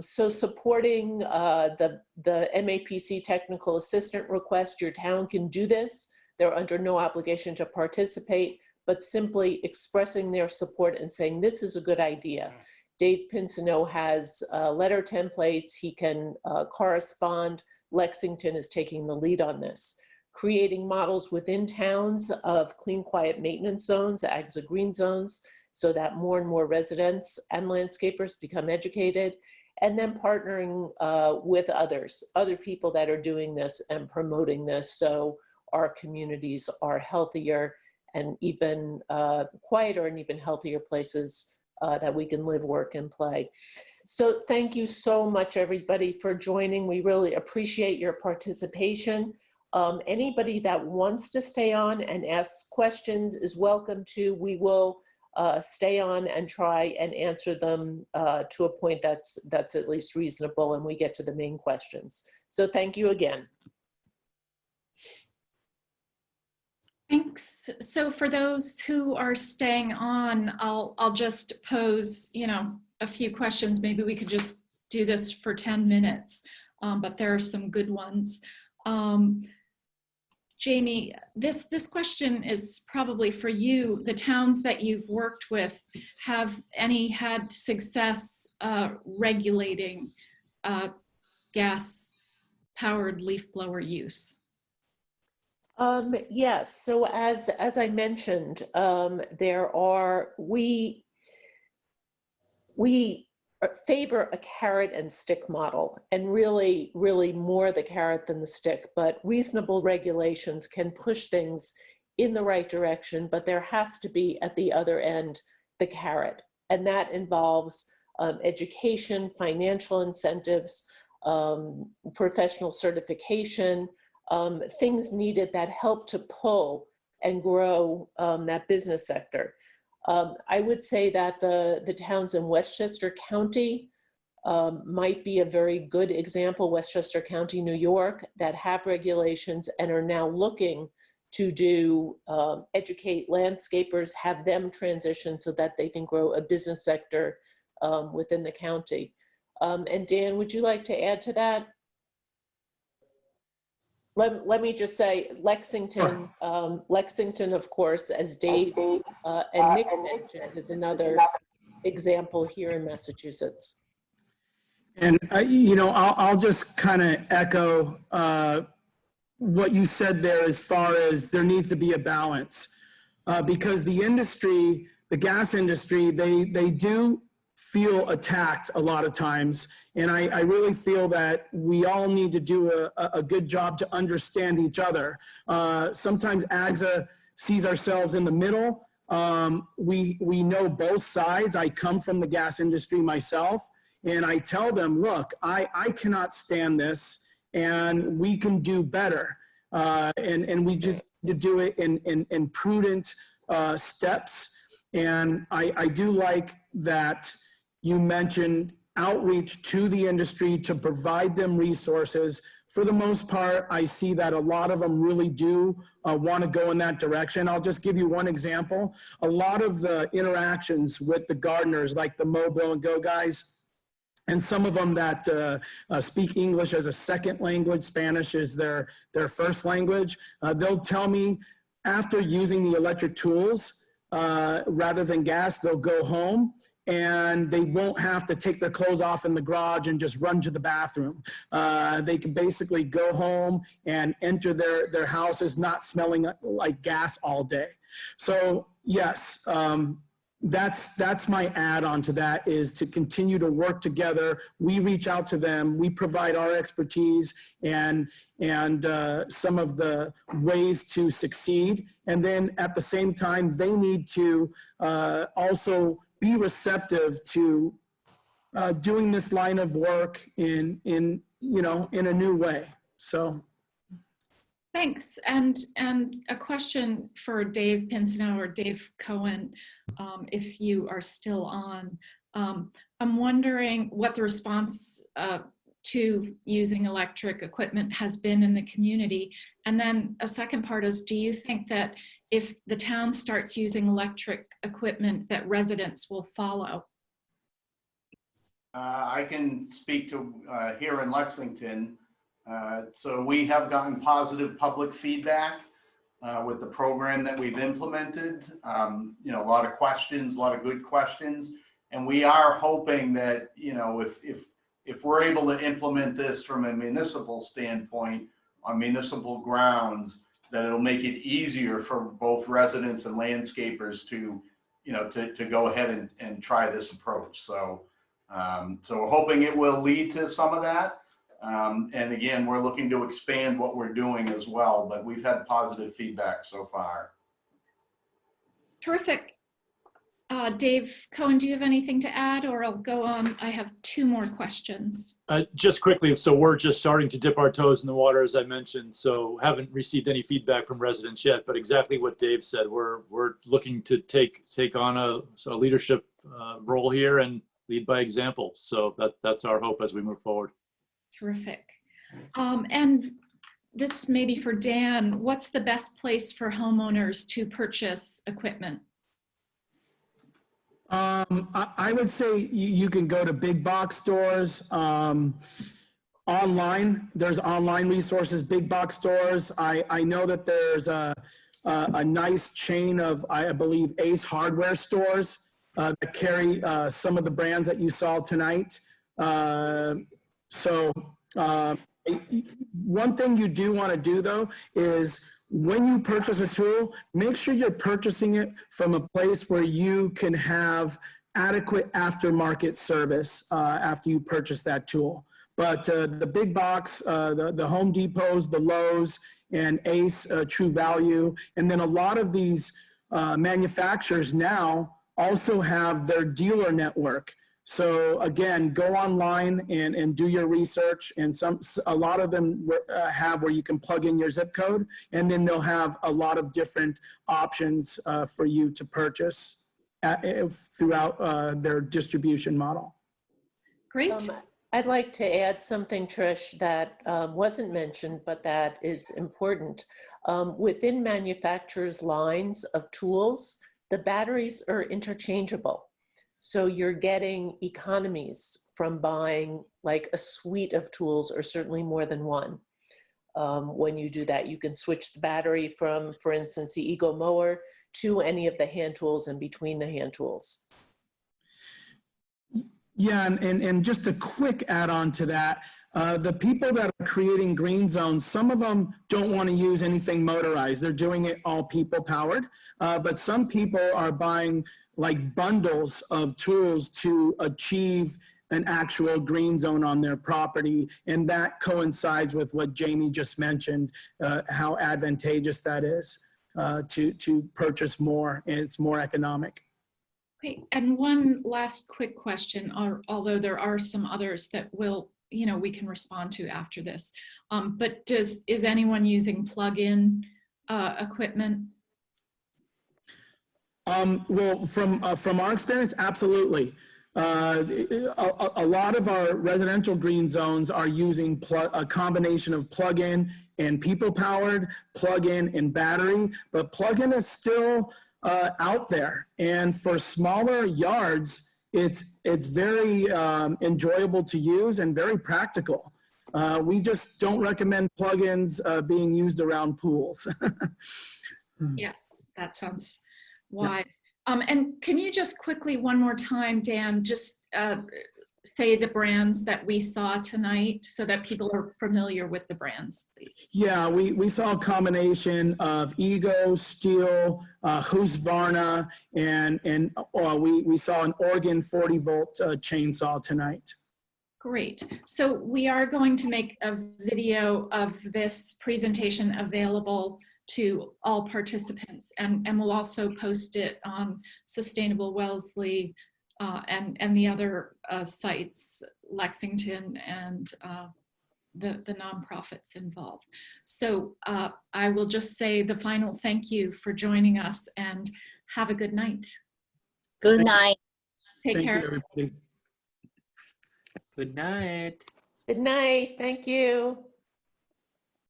So supporting the MAPC technical assistant request, your town can do this. They're under no obligation to participate, but simply expressing their support and saying, this is a good idea. Dave Pinsonneau has letter templates. He can correspond. Lexington is taking the lead on this. Creating models within towns of clean, quiet maintenance zones, AGSA green zones, so that more and more residents and landscapers become educated. And then partnering with other people that are doing this and promoting this so our communities are healthier and even quieter and even healthier places that we can live, work, and play. So thank you so much, everybody, for joining. We really appreciate your participation. Anybody that wants to stay on and ask questions is welcome to. We will stay on and try and answer them to a point that's at least reasonable, and we get to the main questions. So thank you again. Thanks. So for those who are staying on, I'll just pose, a few questions. Maybe we could just do this for 10 minutes, but there are some good ones. Jamie, this question is probably for you. The towns that you've worked with, have any had success regulating gas-powered leaf blower use? Yes, so as I mentioned, we favor a carrot and stick model, and really more the carrot than the stick, but reasonable regulations can push things in the right direction, but there has to be at the other end the carrot, and that involves education, financial incentives, professional certification, things needed that help to pull and grow that business sector. I would say that the towns in Westchester County might be a very good example, Westchester County, New York, that have regulations and are now looking to educate landscapers, have them transition so that they can grow a business sector within the county. And Dan, would you like to add to that? Let me just say, Lexington, Lexington, of course, as Dave and Nick mentioned, is another example here in Massachusetts. And, I'll just kind of echo what you said there as far as there needs to be a balance. Because the industry, the gas industry, they do feel attacked a lot of times. And I really feel that we all need to do a good job to understand each other. Sometimes AGSA sees ourselves in the middle. We know both sides. I come from the gas industry myself, and I tell them, look, I cannot stand this, and we can do better. And we just need to do it in prudent steps. And I do like that you mentioned outreach to the industry to provide them resources. For the most part, I see that a lot of them really do want to go in that direction. I'll just give you one example. A lot of the interactions with the gardeners, like the Mow, Blow, and Go guys, and some of them that speak English as a second language, Spanish is their first language, they'll tell me after using the electric tools, rather than gas, they'll go home and they won't have to take their clothes off in the garage and just run to the bathroom. They can basically go home and enter their houses not smelling like gas all day. So yes, that's my add-on to that, is to continue to work together. We reach out to them, we provide our expertise and some of the ways to succeed. And then at the same time, they need to also be receptive to doing this line of work in a new way. So. Thanks. And a question for Dave Pinsino or Dave Cohen, if you are still on. I'm wondering what the response to using electric equipment has been in the community. And then a second part is, do you think that if the town starts using electric equipment that residents will follow? I can speak to here in Lexington. So we have gotten positive public feedback with the program that we've implemented. A lot of questions, a lot of good questions. And we are hoping that, if we're able to implement this from a municipal standpoint on municipal grounds, that it'll make it easier for both residents and landscapers to go ahead and try this approach. So we're hoping it will lead to some of that. And again, we're looking to expand what we're doing as well, but we've had positive feedback so far. Terrific. Dave Cohen, do you have anything to add, or I'll go on? I have 2 more questions. Just quickly, so we're just starting to dip our toes in the water, as I mentioned, so haven't received any feedback from residents yet, but exactly what Dave said, we're looking to take on a leadership role here and lead by example. So that's our hope as we move forward. Terrific. And this may be for Dan. What's the best place for homeowners to purchase equipment? I would say you can go to big box stores, online. There's online resources, big box stores. I know that there's a nice chain of, I believe, Ace Hardware stores that carry some of the brands that you saw tonight. One thing you do want to do, though, is when you purchase a tool, make sure you're purchasing it from a place where you can have adequate aftermarket service after you purchase that tool. But the big box, the Home Depots, the Lowe's, and Ace, True Value, and then a lot of these manufacturers now also have their dealer network. So again, go online and do your research, and a lot of them have where you can plug in your zip code, and then they'll have a lot of different options for you to purchase throughout their distribution model. Great. I'd like to add something, Trish, that wasn't mentioned, but that is important. Within manufacturers' lines of tools, the batteries are interchangeable. So you're getting economies from buying like a suite of tools, or certainly more than one. When you do that, you can switch the battery from, for instance, the Ego mower to any of the hand tools and between the hand tools. Yeah, and just a quick add-on to that, the people that are creating green zones, some of them don't want to use anything motorized. They're doing it all people-powered, but some people are buying like bundles of tools to achieve an actual green zone on their property, and that coincides with what Jamie just mentioned, how advantageous that is to purchase more, and it's more economic. Okay, and one last quick question, although there are some others that will, we can respond to after this. But is anyone using plug-in equipment? Well, from our experience, absolutely. A lot of our residential green zones are using a combination of plug-in and people-powered, plug-in and battery, but plug-in is still out there, and for smaller yards, it's very enjoyable to use and very practical. We just don't recommend plugins being used around pools. Yes, that sounds wise. Yeah. And can you just quickly, one more time, Dan, just say the brands that we saw tonight so that people are familiar with the brands, please? Yeah, we saw a combination of Ego, Stihl, Husqvarna, and we saw an Oregon 40-volt chainsaw tonight. Great. So we are going to make a video of this presentation available to all participants, and we'll also post it on Sustainable Wellesley and the other sites, Lexington, and the nonprofits involved. So I will just say the final thank you for joining us, and have a good night. Good night. Take care. Thank you, everybody. Good night. Good night. Thank you.